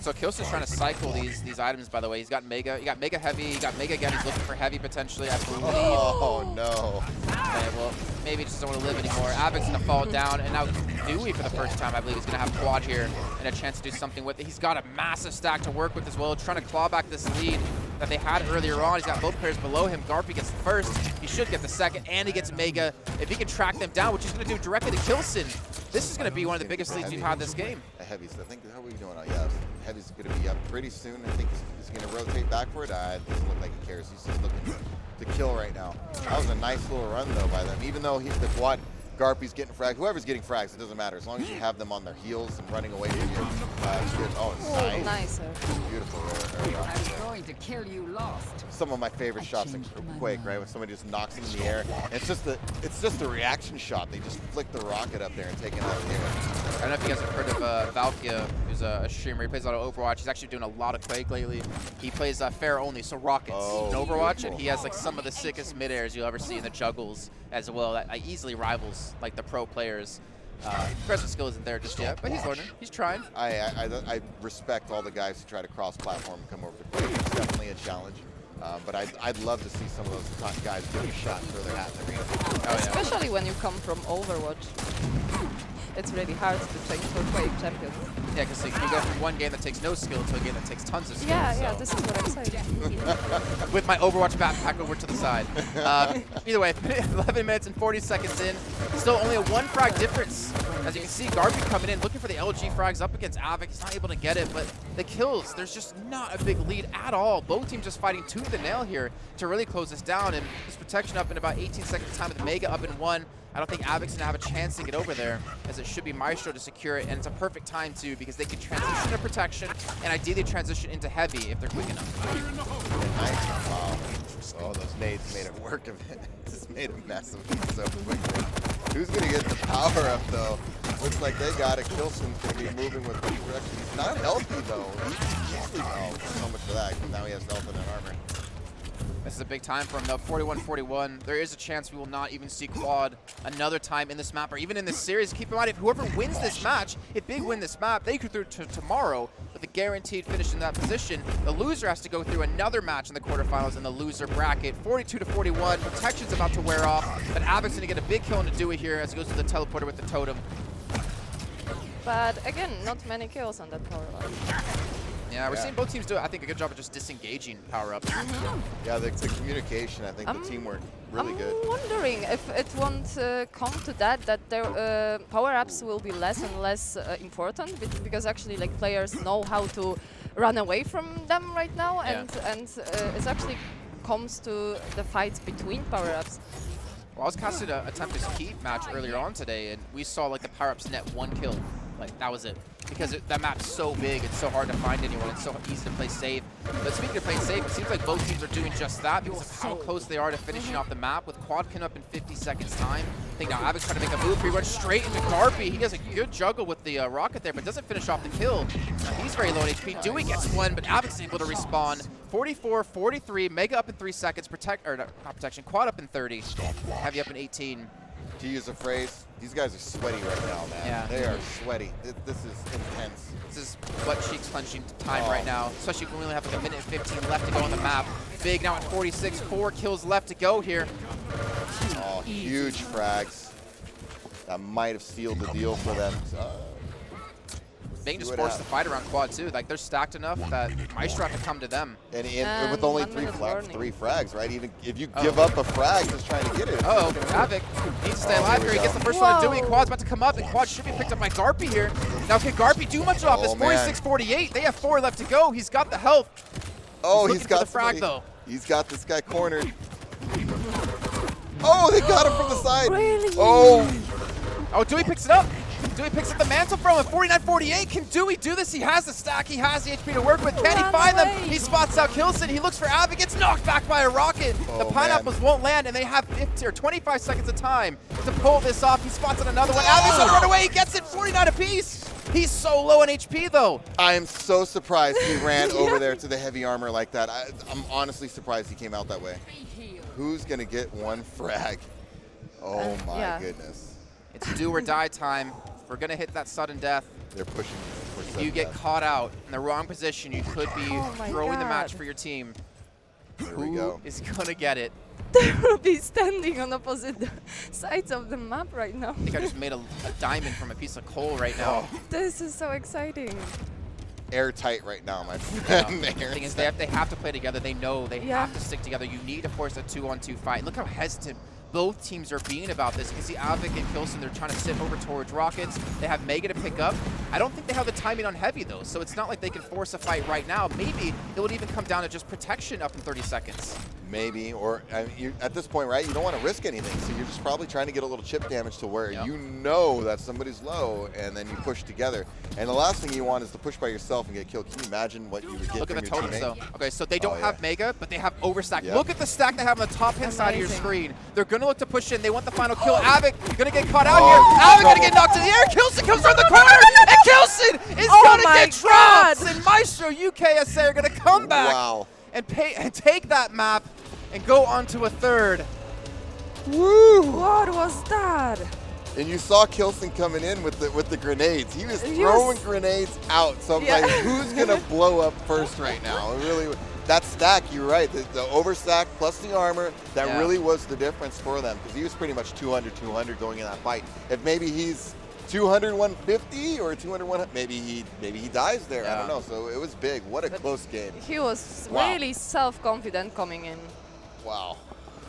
[SPEAKER 3] So Kilson's trying to cycle these items, by the way. He's got Mega, he got Mega Heavy, he got Mega again. He's looking for Heavy potentially, I believe.
[SPEAKER 2] Oh no.
[SPEAKER 3] Okay, well, maybe he just doesn't want to live anymore. Avic's going to fall down, and now Dewey for the first time, I believe, is going to have Quad here and a chance to do something with it. He's got a massive stack to work with as well, trying to claw back this lead that they had earlier on. He's got both players below him. Garpy gets the first, he should get the second, and he gets Mega. If he can track them down, which he's going to do directly to Kilson, this is going to be one of the biggest leads we've had this game.
[SPEAKER 2] Heavy's, I think, how are we doing? Oh, yeah, Heavy's going to be up pretty soon. I think he's going to rotate back for it. It doesn't look like he cares. He's just looking to kill right now. That was a nice little run, though, by them. Even though the quad, Garpy's getting frags, whoever's getting frags, it doesn't matter. As long as you have them on their heels and running away from you, it's good. Oh, it's nice. Beautiful.
[SPEAKER 4] I'm going to kill you lost.
[SPEAKER 2] Some of my favorite shots in Quake, right? When somebody just knocks him in the air. And it's just a reaction shot. They just flick the rocket up there and take it out of the air.
[SPEAKER 3] I don't know if you guys have heard of Valkia, who's a streamer. He plays a lot of Overwatch. He's actually doing a lot of Quake lately. He plays fair only, so rockets in Overwatch, and he has like some of the sickest mid-airs you'll ever see in the juggles as well. That easily rivals like the pro players. Aggressive skill isn't there just yet, but he's learning. He's trying.
[SPEAKER 2] I respect all the guys who try to cross-platform and come over to Quake. It's definitely a challenge. But I'd love to see some of those guys give a shot and throw their hat in the arena.
[SPEAKER 1] Especially when you come from Overwatch. it's really hard to change for Quake champion.
[SPEAKER 3] Yeah, because you go from one game that takes no skill to a game that takes tons of skill.
[SPEAKER 1] Yeah,
[SPEAKER 3] so.
[SPEAKER 1] this is what I'm saying.
[SPEAKER 3] With my Overwatch backpack over to the side. Either way, 11 minutes and 40 seconds in. Still only a 1 frag difference. As you can see, Garby coming in, looking for the LG frags up against Avic. He's not able to get it, but the kills, there's just not a big lead at all. Both teams just fighting tooth and nail here to really close this down. And this protection up in about 18 seconds time with Mega up in 1. I don't think Avic's gonna have a chance to get over there, as it should be Maestro to secure it, and it's a perfect time too, because they can transition to protection and ideally transition into heavy if they're quick enough.
[SPEAKER 2] Nice. Wow. Oh, those nades made it work of it. Just made a mess of it so quickly. Who's gonna get the power up though? Looks like they got it. Kilson's gonna be moving with the direction. He's not healthy though. Oh, so much for that. Now he has health and armor.
[SPEAKER 3] This is a big time for him though, 41-41. There is a chance we will not even see Quad another time in this map or even in this series. Keep in mind, if whoever wins this match, if Big win this map, they could through to tomorrow with a guaranteed finish in that position. The loser has to go through another match in the quarterfinals in the loser bracket. 42-41, protection's about to wear off, but Avic's gonna get a big kill into do it here as he goes to the teleporter with the totem.
[SPEAKER 1] But again, not many kills on that power line.
[SPEAKER 3] Yeah, we're seeing both teams do, I think, a good job of just disengaging power-ups.
[SPEAKER 2] Yeah, the communication, I think the teamwork, really good.
[SPEAKER 1] I'm wondering if it won't come to that their power-ups will be less and less important, because actually like players know how to run away from them right now, and it actually comes to the fights between power-ups.
[SPEAKER 3] Well, I was casted a Tempest Keep match earlier on today, and we saw like the power-ups net 1 kill. Like, that was it. Because that map's so big, it's so hard to find anyone, it's so easy to play safe. But speaking of playing safe, it seems like both teams are doing just that because of how close they are to finishing off the map. With Quadkin up in 50 seconds time, I think now Avic's trying to make a move. He runs straight into Garby. He does a good juggle with the rocket there, but doesn't finish off the kill. He's very low in HP. Dewey gets 1, but Avic's able to respawn. 44-43, Mega up in 3 seconds, not protection, Quad up in 30, Heavy up in 18.
[SPEAKER 2] To use a phrase, these guys are sweaty right now, man.
[SPEAKER 3] Yeah.
[SPEAKER 2] They are sweaty. This is intense.
[SPEAKER 3] This is butt cheeks clenching time right now, especially when we only have like a minute and 15 left to go on the map. Big now at 46, 4 kills left to go here.
[SPEAKER 2] Oh, huge frags. That might have sealed the deal for them.
[SPEAKER 3] They can just force the fight around Quad too. Like, they're stacked enough that Maestro have to come to them.
[SPEAKER 2] And with only 3 frags, right? Even if you give up a frag just trying to get it.
[SPEAKER 3] Oh, Avic needs to stay alive here. He gets the first one to Dewey. Quad's about to come up, and Quad should be picked up by Garpy here. Now, can Garpy do much off this? 46-48. They have 4 left to go. He's got the health.
[SPEAKER 2] Oh, he's got
[SPEAKER 3] the frag though.
[SPEAKER 2] He's got this guy cornered. Oh, they got him from the side.
[SPEAKER 1] Really?
[SPEAKER 3] Oh, Dewey picks it up. Dewey picks up the mantle from him. 49-48. Can Dewey do this? He has the stack. He has the HP to work with. Can he find them? He spots out Kilson. He looks for Avic. Gets knocked back by a rocket. The pineapples won't land, and they have 50 or 25 seconds of time to pull this off. He spots out another one. Avic's gonna run away. He gets it. 49 apiece. He's so low on HP, though.
[SPEAKER 2] I am so surprised he ran over there to the heavy armor like that. I'm honestly surprised he came out that way. Who's going to get 1 frag? Oh, my goodness.
[SPEAKER 3] It's do or die time. We're going to hit that sudden death.
[SPEAKER 2] They're pushing.
[SPEAKER 3] If you get caught out in the wrong position, you could be throwing the match for your team. Who is going to get it?
[SPEAKER 1] They will be standing on opposite sides of the map right now.
[SPEAKER 3] I think I just made a diamond from a piece of coal right now.
[SPEAKER 1] This is so exciting.
[SPEAKER 2] Airtight right now, my friend.
[SPEAKER 3] The thing is, they have to play together. They know they have to stick together. You need to force a 2-on-2 fight. Look how hesitant both teams are being about this. You can see Avic and Kilson, they're trying to sit over towards Rockets. They have Mega to pick up. I don't think they have the timing on Heavy, though, so it's not like they can force a fight right now. Maybe it would even come down to just protection up in 30 seconds.
[SPEAKER 2] Maybe, or at this point, right, you don't want to risk anything, so you're just probably trying to get a little chip damage to where you know that somebody's low, and then you push together. And the last thing you want is to push by yourself and get killed. Can you imagine what you would get
[SPEAKER 3] Look
[SPEAKER 2] from
[SPEAKER 3] at the
[SPEAKER 2] your
[SPEAKER 3] totems,
[SPEAKER 2] teammate?
[SPEAKER 3] though. Okay, so they don't have Mega, but they have overstack. Look at the stack they have on the top-hand side of your screen. They're going to look to push in. They want the final kill. Avic going to get caught out here. Avic going to get knocked in the air. Kilson comes around the corner, and Kilson is going to get dropped. And MyztroUKSA are going to come back and take that map and go on to a 3rd.
[SPEAKER 1] Woo! What was that?
[SPEAKER 2] And you saw Kilson coming in with the grenades. He was throwing grenades out. So I'm like, who's gonna blow up first right now? It really, that stack, you're right. The overstack plus the armor, that really was the difference for them, because he was pretty much 200 going in that fight. If maybe he's 200, 150 or 200, 100. Maybe he dies there. I
[SPEAKER 3] Yeah.
[SPEAKER 2] don't know. So it was big. What a
[SPEAKER 1] But
[SPEAKER 2] close game.
[SPEAKER 1] He was
[SPEAKER 2] Wow.
[SPEAKER 1] really self-confident coming in.
[SPEAKER 2] Wow.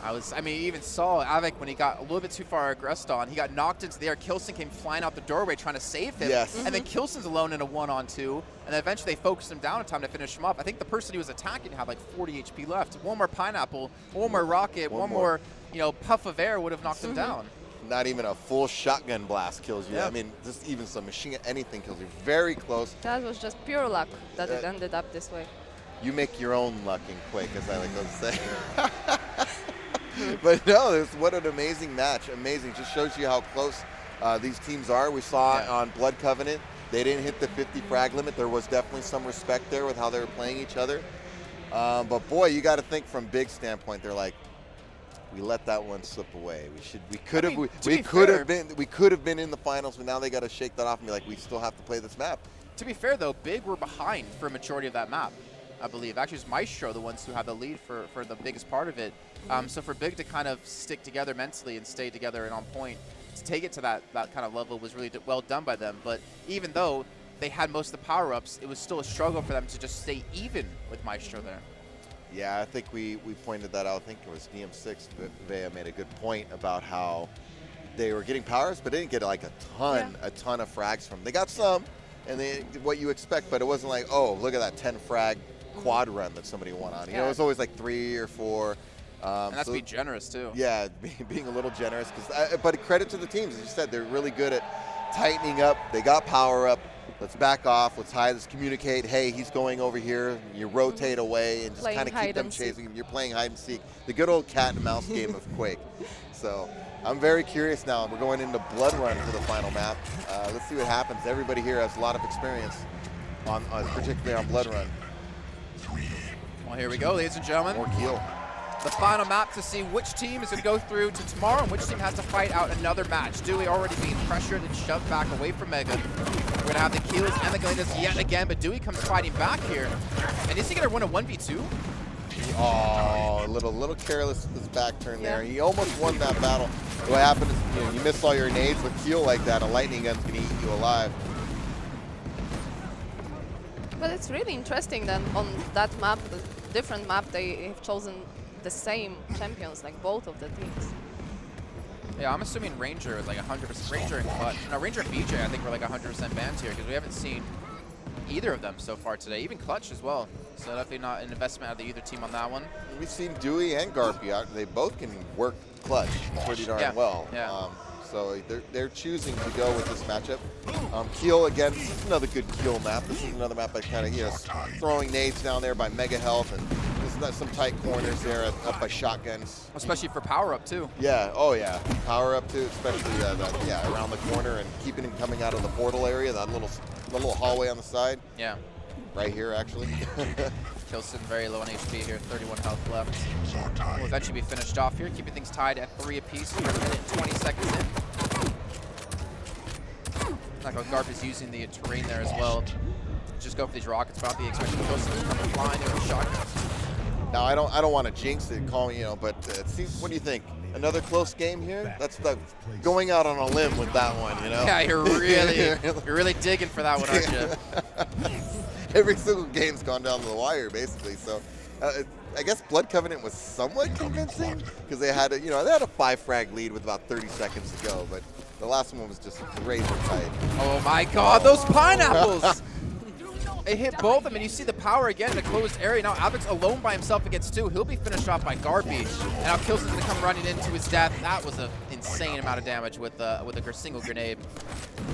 [SPEAKER 3] I mean, you even saw Avik when he got a little bit too far aggressed on. He got knocked into the air. Kilson came flying out the doorway trying to save him.
[SPEAKER 2] Yes.
[SPEAKER 3] And then Kilson's alone in a 1-on-2. And then eventually they focused him down in time to finish him up. I think the person he was attacking had like 40 HP left. One more pineapple, one more rocket, one more, you know, puff of air would have knocked him down.
[SPEAKER 2] Not even a full shotgun blast kills you.
[SPEAKER 3] Yeah.
[SPEAKER 2] I mean, just even some machine gun, anything kills you. Very close.
[SPEAKER 1] That was just pure luck that it ended up this way.
[SPEAKER 2] You make your own luck in Quake, as I like to say. But no, what an amazing match. Amazing. Just shows you how close these teams are. We saw on Blood Covenant, they didn't hit the 50 frag limit. There was definitely some respect there with how they were playing each other. But boy, you got to think from Big standpoint, they're like, we let that one slip away. We could have been in the finals, but now they got to shake that off and be like, we still have to play this map.
[SPEAKER 3] To be fair, though, Big were behind for a majority of that map, I believe. Actually, it's Maestro the ones who had the lead for the biggest part of it. So for Big to kind of stick together mentally and stay together and on point, to take it to that kind of level was really well done by them. But even though they had most of the power-ups, it was still a struggle for them to just stay even with Maestro there.
[SPEAKER 2] Yeah, I think we pointed that out. I think it was DM6. Vea made a good point about how they were getting powers, but they didn't get like a ton of frags from them. They got some, and they what you expect, but it wasn't like, oh, look at that 10 frag quad run that somebody won on. You know, it was always like 3 or 4.
[SPEAKER 3] And that's being generous too.
[SPEAKER 2] Yeah, being a little generous. But credit to the teams, as you said, they're really good at tightening up. They got power up. Let's back off. Let's hide. Let's communicate. Hey, he's going over here. You rotate away and just kind of keep them chasing him. You're playing hide and seek. The good old cat and mouse game of Quake. So I'm very curious now. We're going into Blood Run for the final map. Let's see what happens. Everybody here has a lot of experience, particularly on Blood Run.
[SPEAKER 3] Well, here we go, ladies and gentlemen.
[SPEAKER 2] More Keel.
[SPEAKER 3] The final map to see which team is going to go through to tomorrow and which team has to fight out another match. Dewey already being pressured and shoved back away from Mega. We're going to have the Keels and the Galenas yet again, but Dewey comes fighting back here. And is he going to win a 1v2?
[SPEAKER 2] Oh, a little careless with his back turn there. He almost won that battle. What happened is you miss all your nades with Keel like that. A lightning gun's going to eat you alive.
[SPEAKER 1] But it's really interesting that on that map, the different map, they have chosen the same champions, like both of the teams.
[SPEAKER 3] Yeah, I'm assuming Ranger is like 100%. Ranger and Clutch. No, Ranger and BJ, I think we're like 100% bans here because we haven't seen either of them so far today. Even Clutch as well. So definitely not an investment out of either team on that one.
[SPEAKER 2] We've seen Dewey and Garpy out. They both can work Clutch pretty darn well.
[SPEAKER 3] Yeah.
[SPEAKER 2] So they're choosing to go with this matchup. Keel, again, this is another good Keel map. This is another map that kind of, throwing nades down there by Mega Health, and there's some tight corners there up by shotguns.
[SPEAKER 3] Especially for power up too.
[SPEAKER 2] Yeah, oh yeah, power up too, especially around the corner and keeping him coming out of the portal area, that little hallway on the side.
[SPEAKER 3] Yeah.
[SPEAKER 2] Right here, actually.
[SPEAKER 3] Kilson very low on HP here, 31 health left. Will eventually be finished off here, keeping things tied at 3 apiece. We're a minute and 20 seconds in. Like how Garp is using the terrain there as well. Just go for these rockets, but I'll be expecting Kilson to come flying in with shotguns.
[SPEAKER 2] Now I don't want to jinx it, but what do you think? Another close game here? That's going out on a limb with that one,
[SPEAKER 3] Yeah, you're really digging for that one, aren't you?
[SPEAKER 2] Every single game's gone down to the wire, basically. So I guess Blood Covenant was somewhat convincing because they had a 5 frag lead with about 30 seconds to go, but the last one was just razor tight.
[SPEAKER 3] Oh my God, those pineapples! It hit both of them, and you see the power again in a closed area. Now Avik's alone by himself against 2. He'll be finished off by Garpy. And now Kilson's going to come running into his death. That was an insane amount of damage with a single grenade.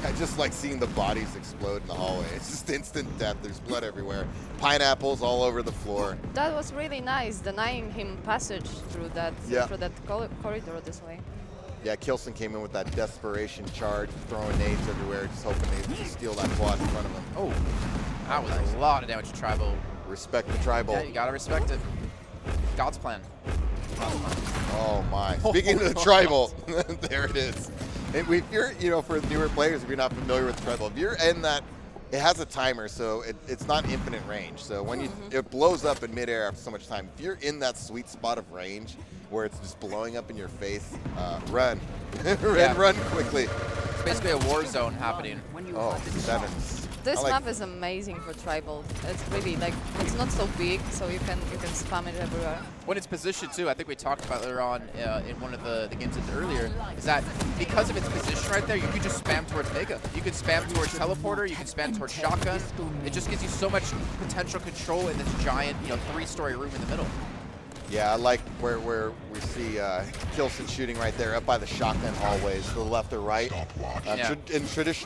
[SPEAKER 2] I just like seeing the bodies explode in the hallway. It's just instant death. There's blood everywhere. Pineapples all over the floor.
[SPEAKER 1] That was really nice, denying him passage through that corridor this way.
[SPEAKER 2] Yeah, Kilson came in with that desperation charge, throwing nades everywhere, just hoping to steal that quad in front of him.
[SPEAKER 3] Oh, that was a lot of damage to Tribal.
[SPEAKER 2] Respect the Tribal.
[SPEAKER 3] Yeah, you gotta respect it. God's plan.
[SPEAKER 2] Oh my. Speaking of the Tribal, there it is. And if you're, for newer players, if you're not familiar with the Tribal, if you're in that, it has a timer, so it's not infinite range. So when it blows up in midair after so much time, if you're in that sweet spot of range where it's just blowing up in your face, run. Run quickly.
[SPEAKER 3] basically a war zone happening.
[SPEAKER 2] Oh, sevens.
[SPEAKER 1] This
[SPEAKER 2] I like-
[SPEAKER 1] map is amazing for tribal. It's really like it's not so big, so you can spam it everywhere.
[SPEAKER 3] When it's positioned too, I think we talked about earlier on in one of the games earlier, is that because of its position right there, you could just spam towards Mega. You could spam towards Teleporter, you can spam towards Shotgun. It just gives you so much potential control in this giant, 3-story room in the middle.
[SPEAKER 2] Yeah, I like where we see Kilson shooting right there up by the shotgun hallways to the left or right.
[SPEAKER 3] Yeah.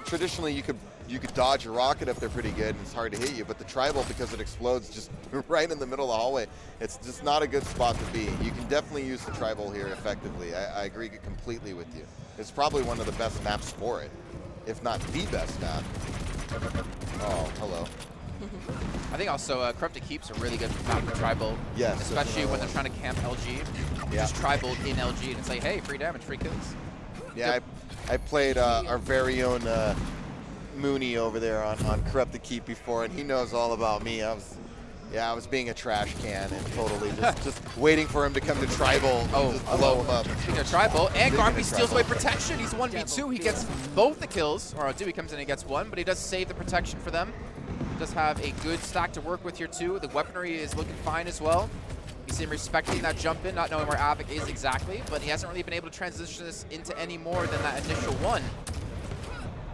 [SPEAKER 2] Traditionally, you could dodge a rocket up there pretty good, and it's hard to hit you. But the tribal, because it explodes just right in the middle of the hallway, it's just not a good spot to be. You can definitely use the tribal here effectively. I agree completely with you. It's probably one of the best maps for it, if not the best map. Oh, hello.
[SPEAKER 3] I think also Corrupted Keep's a really good map for tribal.
[SPEAKER 2] Yes,
[SPEAKER 3] especially when they're trying to camp LG.
[SPEAKER 2] Yeah.
[SPEAKER 3] Just tribal in LG and it's like, hey, free damage, free kills.
[SPEAKER 2] Yeah, I played our very own Mooney over there on Corrupted Keep before, and he knows all about me. I was being a trash can and totally just waiting for him to come to tribal and just blow him up.
[SPEAKER 3] Speaking of tribal, and
[SPEAKER 2] Speaking
[SPEAKER 3] Garpy
[SPEAKER 2] of
[SPEAKER 3] steals
[SPEAKER 2] tribal.
[SPEAKER 3] away protection. He's 1v2. He gets both the kills. Or Dewey comes in and gets one, but he does save the protection for them. Does have a good stack to work with here too. The weaponry is looking fine as well. You see him respecting that jump in, not knowing where Avic is exactly, but he hasn't really been able to transition this into any more than that initial one.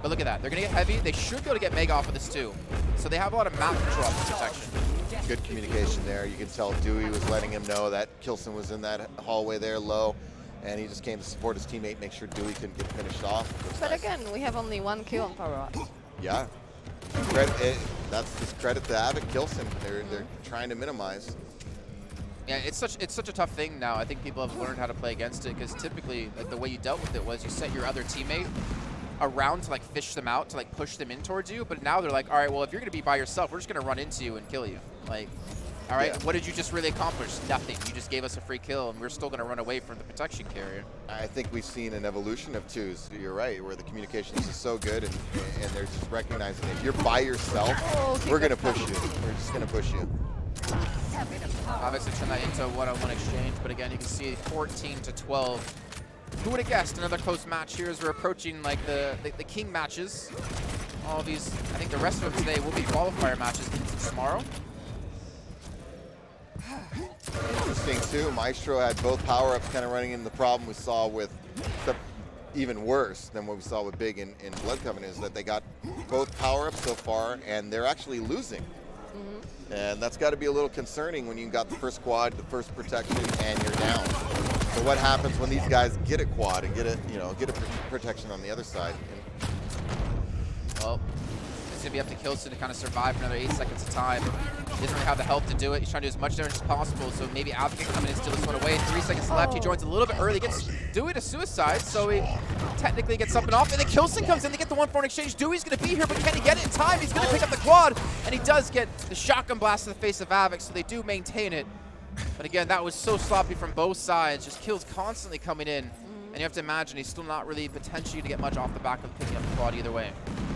[SPEAKER 3] But look at that. They're going to get heavy. They should be able to get Mega off of this too. So they have a lot of map control off this protection.
[SPEAKER 2] Good communication there. You can tell Dewey was letting him know that Kilson was in that hallway there low, and he just came to support his teammate, make sure Dewey couldn't get finished off.
[SPEAKER 1] But again, we have only 1 kill on Power Up.
[SPEAKER 2] Yeah. That's just credit to Avic Kilson. They're trying to minimize.
[SPEAKER 3] Yeah, it's such a tough thing now. I think people have learned how to play against it because typically, like, the way you dealt with it was you set your other teammate around to like fish them out, to like push them in towards you. But now they're like, all right, well, if you're gonna be by yourself, we're just gonna run into you and kill you. Like, all right,
[SPEAKER 2] Yeah.
[SPEAKER 3] what did you just really accomplish? Nothing. You just gave us a free kill, and we're still gonna run away from the protection carrier.
[SPEAKER 2] I think we've seen an evolution of twos. You're right, where the communications is so good, and they're just recognizing if you're by yourself, we're gonna push you. We're just gonna push you.
[SPEAKER 3] Obviously, turn that into a one-on-one exchange, but again, you can see 14-12. Who would have guessed another close match here as we're approaching like the king matches. All these, I think the rest of them today will be qualifier matches into tomorrow.
[SPEAKER 2] Interesting too. Maestro had both power-ups kind of running into the problem we saw with, except even worse than what we saw with Big in Blood Covenant, is that they got both power-ups so far, and they're actually losing. And that's got to be a little concerning when you got the first quad, the first protection, and you're down. So what happens when these guys get a quad and get a protection on the other side?
[SPEAKER 3] Well, it's gonna be up to Kilson to kind of survive another 8 seconds of time. He doesn't really have the health to do it. He's trying to do as much damage as possible, so maybe Avic can come in and steal this one away. 3 seconds left. He joins a little bit early, gets Dewey to suicide, so he technically gets something off. And then Kilson comes in to get the 1-4 in exchange. Dewey's gonna be here, but can he get it in time? He's gonna pick up the quad, and he does get the shotgun blast to the face of Avic, so they do maintain it. But again, that was so sloppy from both sides. Just kills constantly coming in. And you have to imagine he's still not really potentially to get much off the back of picking up the quad either way.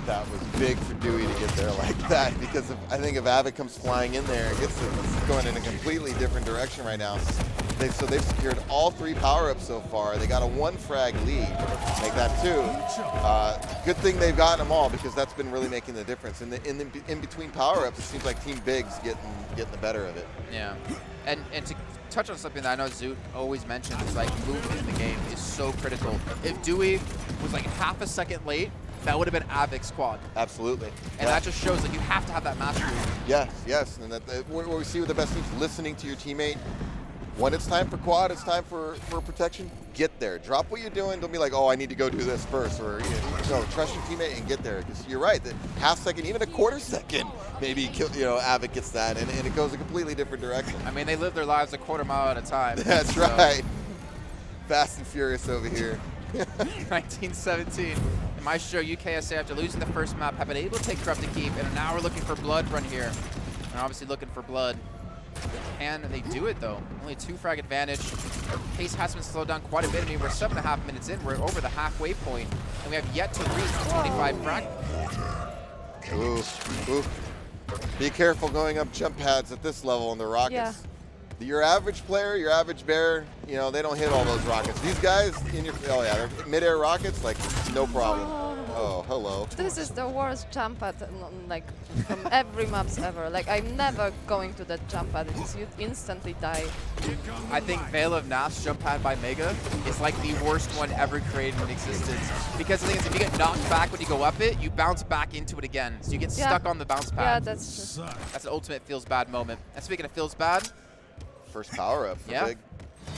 [SPEAKER 2] That was big for Dewey to get there like that, because I think if Avic comes flying in there, it's going in a completely different direction right now. So they've secured all 3 power-ups so far. They got a 1 frag lead, make that 2. Good thing they've gotten them all, because that's been really making the difference. In between power-ups, it seems like Team Big's getting the better of it.
[SPEAKER 3] Yeah, and to touch on something that I know Zoot always mentions, is like movement in the game is so critical. If Dewey was like half a second late, that would have been Avic's quad.
[SPEAKER 2] Absolutely.
[SPEAKER 3] And that just shows that you have to have that mastery.
[SPEAKER 2] Yes, and what we see with the best teams, listening to your teammate. When it's time for quad, it's time for protection, get there. Drop what you're doing. Don't be like, oh, I need to go do this first. Or, no, trust your teammate and get there. Because you're right, the half second, even a quarter second, maybe Avic gets that, and it goes a completely different direction.
[SPEAKER 3] I mean, they live their lives a quarter mile at a time.
[SPEAKER 2] That's
[SPEAKER 3] so.
[SPEAKER 2] right. Fast and furious over here.
[SPEAKER 3] 1917. And MyztroUKSA, after losing the first map, have been able to take Corrupted Keep, and now we're looking for blood run here. And obviously looking for blood. Can they do it though? Only 2 frag advantage. Pace has been slowed down quite a bit. I mean, we're 7.5 minutes in. We're over the halfway point, and we have yet to reach the 25 frag.
[SPEAKER 2] Ooh. Be careful going up jump pads at this level in the rockets.
[SPEAKER 1] Yeah.
[SPEAKER 2] Your average player, your average bear, they don't hit all those rockets. These guys they're mid-air rockets, like no problem. Oh, hello.
[SPEAKER 1] This is the worst jump pad, like, from every maps ever. Like, I'm never going to that jump pad because you instantly die.
[SPEAKER 3] I think Veil of Nath's jump pad by Mega is like the worst one ever created in existence. Because the thing is, if you get knocked back when you go up it, you bounce back into it again. So you get stuck on the bounce pad.
[SPEAKER 1] Yeah, that's true.
[SPEAKER 3] That's an ultimate feels bad moment. And speaking of feels bad,
[SPEAKER 2] First power up for Big.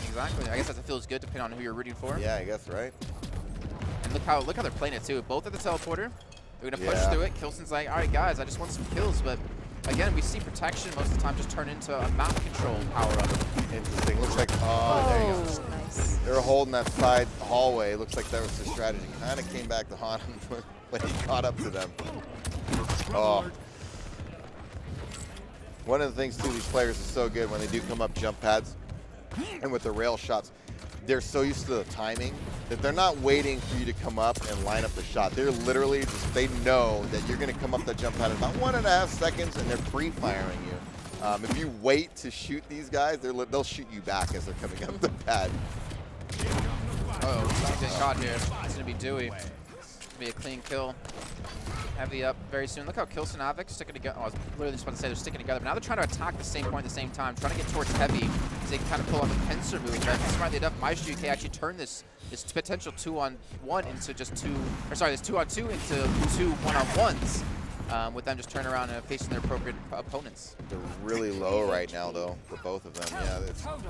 [SPEAKER 3] Exactly. I guess that's a feels good depending on who you're rooting for.
[SPEAKER 2] Yeah, I guess, right?
[SPEAKER 3] And look how they're playing it too. Both at the teleporter. They're gonna push through it. Kilson's like, all right guys, I just want some kills, but again, we see protection most of the time just turn into a map control power up.
[SPEAKER 2] Interesting. Looks like, there you go.
[SPEAKER 1] Nice.
[SPEAKER 2] They were holding that side hallway. Looks like that was their strategy. Kind of came back to haunt him when he caught up to them. Oh. One of the things too, these players are so good when they do come up jump pads and with the rail shots, they're so used to the timing that they're not waiting for you to come up and line up the shot. They're literally just, they know that you're going to come up the jump pad in about 1.5 seconds and they're pre-firing you. If you wait to shoot these guys, they'll shoot you back as they're coming up the pad.
[SPEAKER 3] Uh-oh, he's getting caught here. It's going to be Dewey. It's going to be a clean kill. Heavy up very soon. Look how Kilson and Avic sticking together. Oh, I was literally just about to say they're sticking together, but now they're trying to attack the same point at the same time, trying to get towards Heavy so they can kind of pull on the pincer move. But smartly enough, MyztroUK actually turned this potential 2-on-1 into just this 2-on-2 into 2 1-on-1s. With them just turning around and facing their appropriate opponents.
[SPEAKER 2] They're really low right now, though, for both of them. Yeah,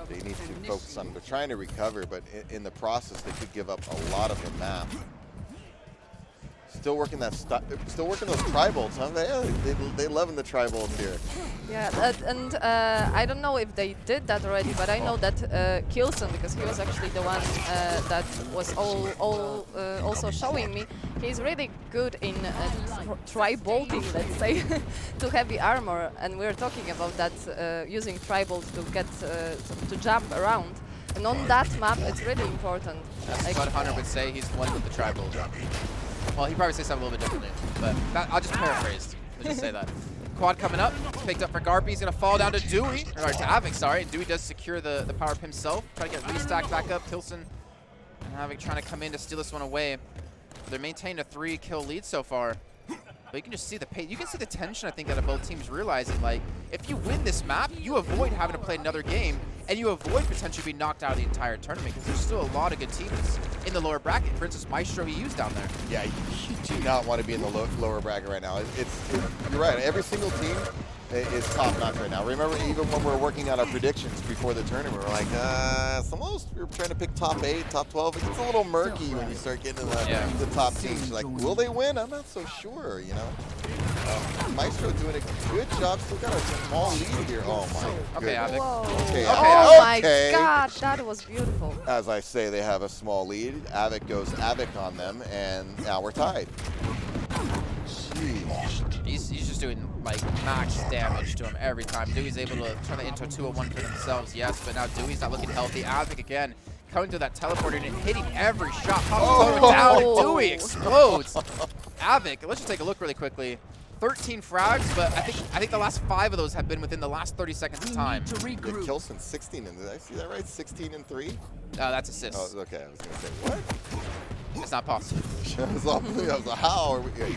[SPEAKER 2] they need to focus on. They're trying to recover, but in the process, they could give up a lot of the map. Still working those tri-bolts, huh? They loving the tri-bolts here.
[SPEAKER 1] Yeah, and I don't know if they did that already, but I know that Kilson, because he was actually the one that was also showing me, he's really good in tri-bolting, let's say, to heavy armor, and we're talking about that using tri-bolt to get to jump around. And on that map, it's really important.
[SPEAKER 3] That's what Hunter would say. He's one with the tri-bolt. Well, he'd probably say something a little bit differently, but I'll just paraphrase. Let's just say that. Quad coming up, picked up for Garpy. He's going to fall down to Dewey, or to Avic, sorry. Dewey does secure the power up himself. Try to get restacked back up. Kilson and Avic trying to come in to steal this one away. They're maintaining a 3-kill lead so far. But you can just see the pace. You can see the tension, I think, out of both teams realizing, like, if you win this map, you avoid having to play another game, and you avoid potentially being knocked out of the entire tournament, because there's still a lot of good teams in the lower bracket. For instance, Maestro EU's down there.
[SPEAKER 2] Yeah, you do not want to be in the lower bracket right now. You're right. Every single team is top-notch right now. Remember, even when we were working on our predictions before the tournament, we were like, some of those, we were trying to pick top 8, top 12. It gets a little murky when you start getting into the top teams. You're like, will they win? I'm not so sure, you know. Maestro doing a good job. Still got a small lead here. Oh, my
[SPEAKER 3] Okay,
[SPEAKER 2] goodness.
[SPEAKER 3] Avic.
[SPEAKER 2] Okay,
[SPEAKER 1] Oh my
[SPEAKER 2] okay.
[SPEAKER 1] god, that was beautiful.
[SPEAKER 2] As I say, they have a small lead. Avic goes Avic on them, and now we're tied. Jeez.
[SPEAKER 3] He's just doing, like, max damage to him every time. Dewey's able to turn it into a 2-on-1 for themselves, yes, but now Dewey's not looking healthy. Avic again coming to that teleporter and hitting every shot. Pops down, and Dewey explodes. Avic, let's just take a look really quickly. 13 frags, but I think the last 5 of those have been within the last 30 seconds of time.
[SPEAKER 2] Good Kilson, 16, and did I see that right? 16 and 3?
[SPEAKER 3] No, that's assists.
[SPEAKER 2] Oh, okay. I was gonna say what?
[SPEAKER 3] It's not possible.
[SPEAKER 2] I was like, how are we?
[SPEAKER 3] They're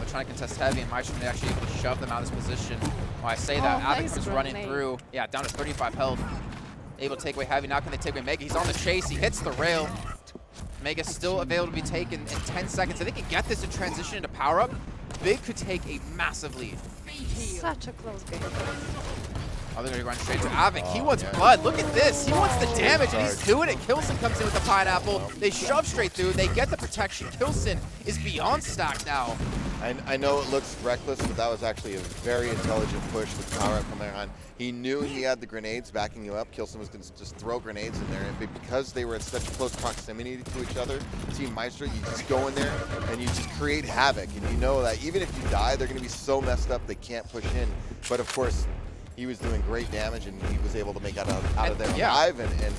[SPEAKER 3] trying to contest heavy, and Maestro actually able to shove them out of this position. When I say that, Avic
[SPEAKER 1] nice
[SPEAKER 3] comes running
[SPEAKER 1] grenade.
[SPEAKER 3] through. Yeah, down to 35 health. Able to take away heavy. Now can they take away Mega? He's on the chase. He hits the rail. Mega's still available to be taken in 10 seconds. If they can get this in transition into power up, Big could take a massive lead.
[SPEAKER 1] Such a close game.
[SPEAKER 3] Oh, they're going to run straight to Avic. He wants blood. Look at this. He wants the damage, and he's doing it. Kilson comes in with the pineapple. They shove straight through. They get the protection. Kilson is beyond stacked now.
[SPEAKER 2] I know it looks reckless, but that was actually a very intelligent push with power up coming on. He knew he had the grenades backing you up. Kilson was going to just throw grenades in there. And because they were in such close proximity to each other, Team Maestro, you just go in there and you just create havoc. And you know that even if you die, they're going to be so messed up they can't push in. But of course, he was doing great damage, and he was able to make out of there alive. And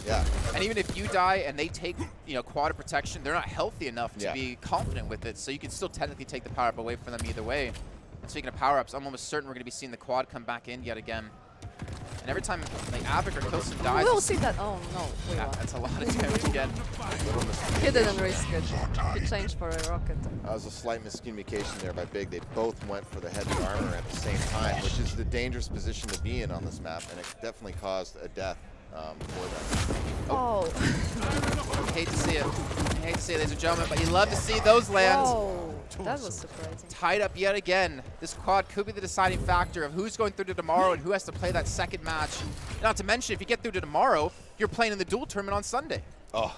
[SPEAKER 2] yeah.
[SPEAKER 3] And even if you die and they take, quad of protection, they're not healthy enough to be confident with it. So you can still technically take the power up away from them either way. And speaking of power ups, I'm almost certain we're going to be seeing the quad come back in yet again. And every time like Avic or Kilson dies,
[SPEAKER 1] We'll see that. Oh no, we
[SPEAKER 3] yeah,
[SPEAKER 1] won.
[SPEAKER 3] that's a lot of damage again.
[SPEAKER 1] He didn't risk it. He changed for a rocket.
[SPEAKER 2] That was a slight miscommunication there by Big. They both went for the heavy armor at the same time, which is the dangerous position to be in on this map, and it definitely caused a death for them.
[SPEAKER 1] Oh.
[SPEAKER 3] I hate to see it. I hate to see it, ladies and gentlemen, but you love to see those land.
[SPEAKER 1] Oh, that was surprising.
[SPEAKER 3] Tied up yet again. This quad could be the deciding factor of who's going through to tomorrow and who has to play that second match. Not to mention, if you get through to tomorrow, you're playing in the dual tournament on Sunday.
[SPEAKER 2] Oh,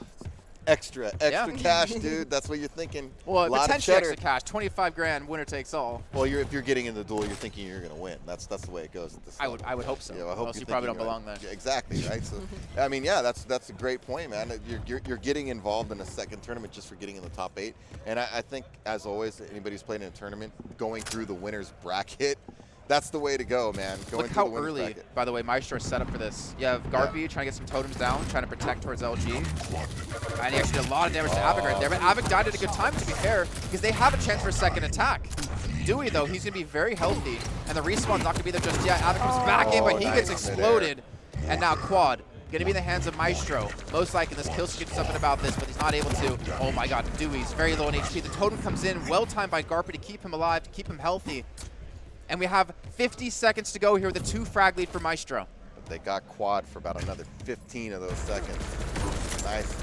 [SPEAKER 2] extra cash, dude. That's what you're thinking.
[SPEAKER 3] Well,
[SPEAKER 2] a lot of
[SPEAKER 3] potentially
[SPEAKER 2] cheddar.
[SPEAKER 3] extra cash, 25 grand, winner takes all.
[SPEAKER 2] Well, if you're getting in the duel, you're thinking you're going to win. That's the way it goes at this
[SPEAKER 3] I
[SPEAKER 2] level.
[SPEAKER 3] would hope so.
[SPEAKER 2] Yeah, well, I hope
[SPEAKER 3] Else
[SPEAKER 2] you're
[SPEAKER 3] you probably don't
[SPEAKER 2] thinking
[SPEAKER 3] belong
[SPEAKER 2] right.
[SPEAKER 3] there.
[SPEAKER 2] Yeah, exactly, right? So, I mean, yeah, that's a great point, man. You're getting involved in a second tournament just for getting in the top 8. And I think, as always, anybody who's played in a tournament, going through the winner's bracket, that's the way to go, man.
[SPEAKER 3] Look how early, by the way, Maestro is set up for this. You have Garpy trying to get some totems down, trying to protect towards LG. And he actually did a lot of damage to Avic right there. But Avic died at a good time, to be fair, because they have a chance for a second attack. Dewey, though, he's going to be very healthy. And the respawn's not going to be there just yet. Avic comes back in, but he gets exploded. And now Quad, going to be in the hands of Maestro. Most likely, this Kills could do something about this, but he's not able to. Oh my god, Dewey's very low in HP. The totem comes in, well-timed by Garpy to keep him alive, to keep him healthy. And we have 50 seconds to go here with a 2 frag lead for Maestro.
[SPEAKER 2] They got Quad for about another 15 of those seconds. Nice.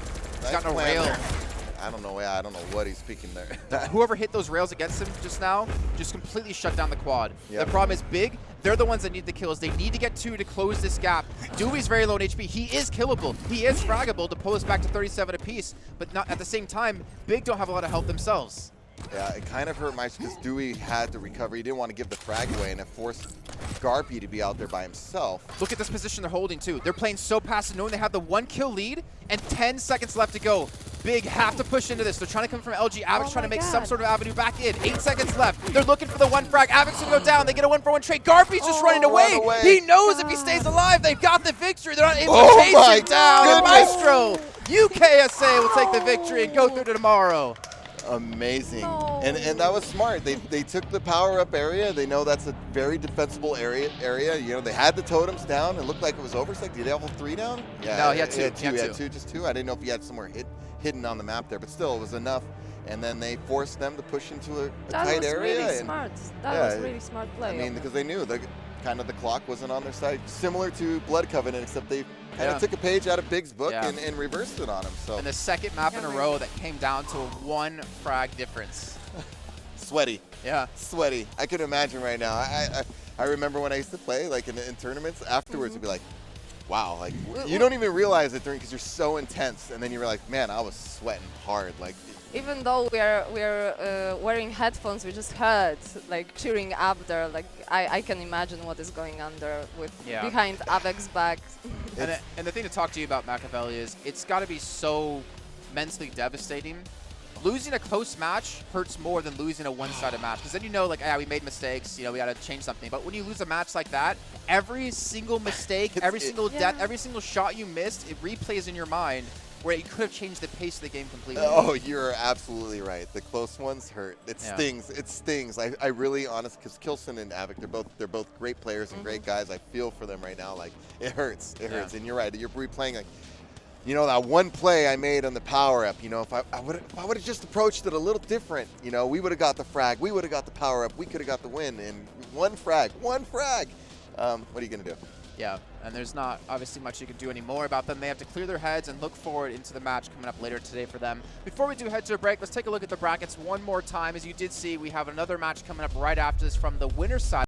[SPEAKER 3] He's got no
[SPEAKER 2] plan
[SPEAKER 3] rail.
[SPEAKER 2] there. I don't know. Yeah, I don't know what he's speaking there.
[SPEAKER 3] Whoever hit those rails against him just now just completely shut down the quad.
[SPEAKER 2] Yep.
[SPEAKER 3] The problem is Big. They're the ones that need the kills. They need to get 2 to close this gap. Dewey's very low in HP. He is killable. He is fraggable to pull us back to 37 apiece. But not at the same time, Big don't have a lot of health themselves.
[SPEAKER 2] Yeah, it kind of hurt Maestro because Dewey had to recover. He didn't want to give the frag away, and it forced Garpy to be out there by himself.
[SPEAKER 3] Look at this position they're holding, too. They're playing so passive, knowing they have the 1 kill lead and 10 seconds left to go. Big have to push into this. They're trying to come from LG. Avic's trying to make some sort of avenue back in. 8 seconds left. They're looking for the 1 frag. Avic's going to go down. They get a 1-for-1 trade. Garpy's just running away. He knows if he stays alive, they've got the victory. They're not able to chase him down. And Maestro, UKSA will take the victory and go through to tomorrow.
[SPEAKER 2] Amazing.
[SPEAKER 1] No.
[SPEAKER 2] And that was smart. They took the power-up area. They know that's a very defensible area. You know, they had the totems down. It looked like it was over. It's like, did he have all 3 down? Yeah,
[SPEAKER 3] No, he had 2.
[SPEAKER 2] He had 2, just 2. I didn't know if he had somewhere hidden on the map there, but still, it was enough. And then they forced them to push into a tight area.
[SPEAKER 1] That was really smart. That was really smart play.
[SPEAKER 2] I mean, because they knew the clock wasn't on their side. Similar to Blood Covenant, except they kind of took a page out of Big's book and reversed it on him. So.
[SPEAKER 3] And the second map in a row that came down to a 1 frag difference.
[SPEAKER 2] Sweaty.
[SPEAKER 3] Yeah.
[SPEAKER 2] Sweaty. I can imagine right now. I remember when I used to play, like in tournaments, afterwards it'd be like, wow, like you don't even realize it during because you're so intense, and then you realize, man, I was sweating hard. Like
[SPEAKER 1] even though we're wearing headphones, we just heard like cheering up there. Like I can imagine what is going on there with behind Avic's back.
[SPEAKER 3] And the thing to talk to you about Machiavelli is it's got to be so mentally devastating. Losing a close match hurts more than losing a one-sided match, because then you know, like, yeah, we made mistakes, you know, we got to change something. But when you lose a match like that, every single mistake, every single death, every single shot you missed, it replays in your mind where you could have changed the pace of the game completely.
[SPEAKER 2] Oh, you're absolutely right. The close ones hurt. It stings. It stings. I really, honest, because Kilson and Avic, they're both great players and great guys. I feel for them right now. Like, it hurts. It hurts. And you're right. You're replaying, like, you know, that one play I made on the power-up, you know, if I would have just approached it a little different, you know, we would have got the frag, we would have got the power-up, we could have got the win, and one frag. What are you going to do?
[SPEAKER 3] Yeah, and there's not obviously much you can do anymore about them. They have to clear their heads and look forward into the match coming up later today for them. Before we do head to a break, let's take a look at the brackets one more time. As you did see, we have another match coming up right after this from the winner's side.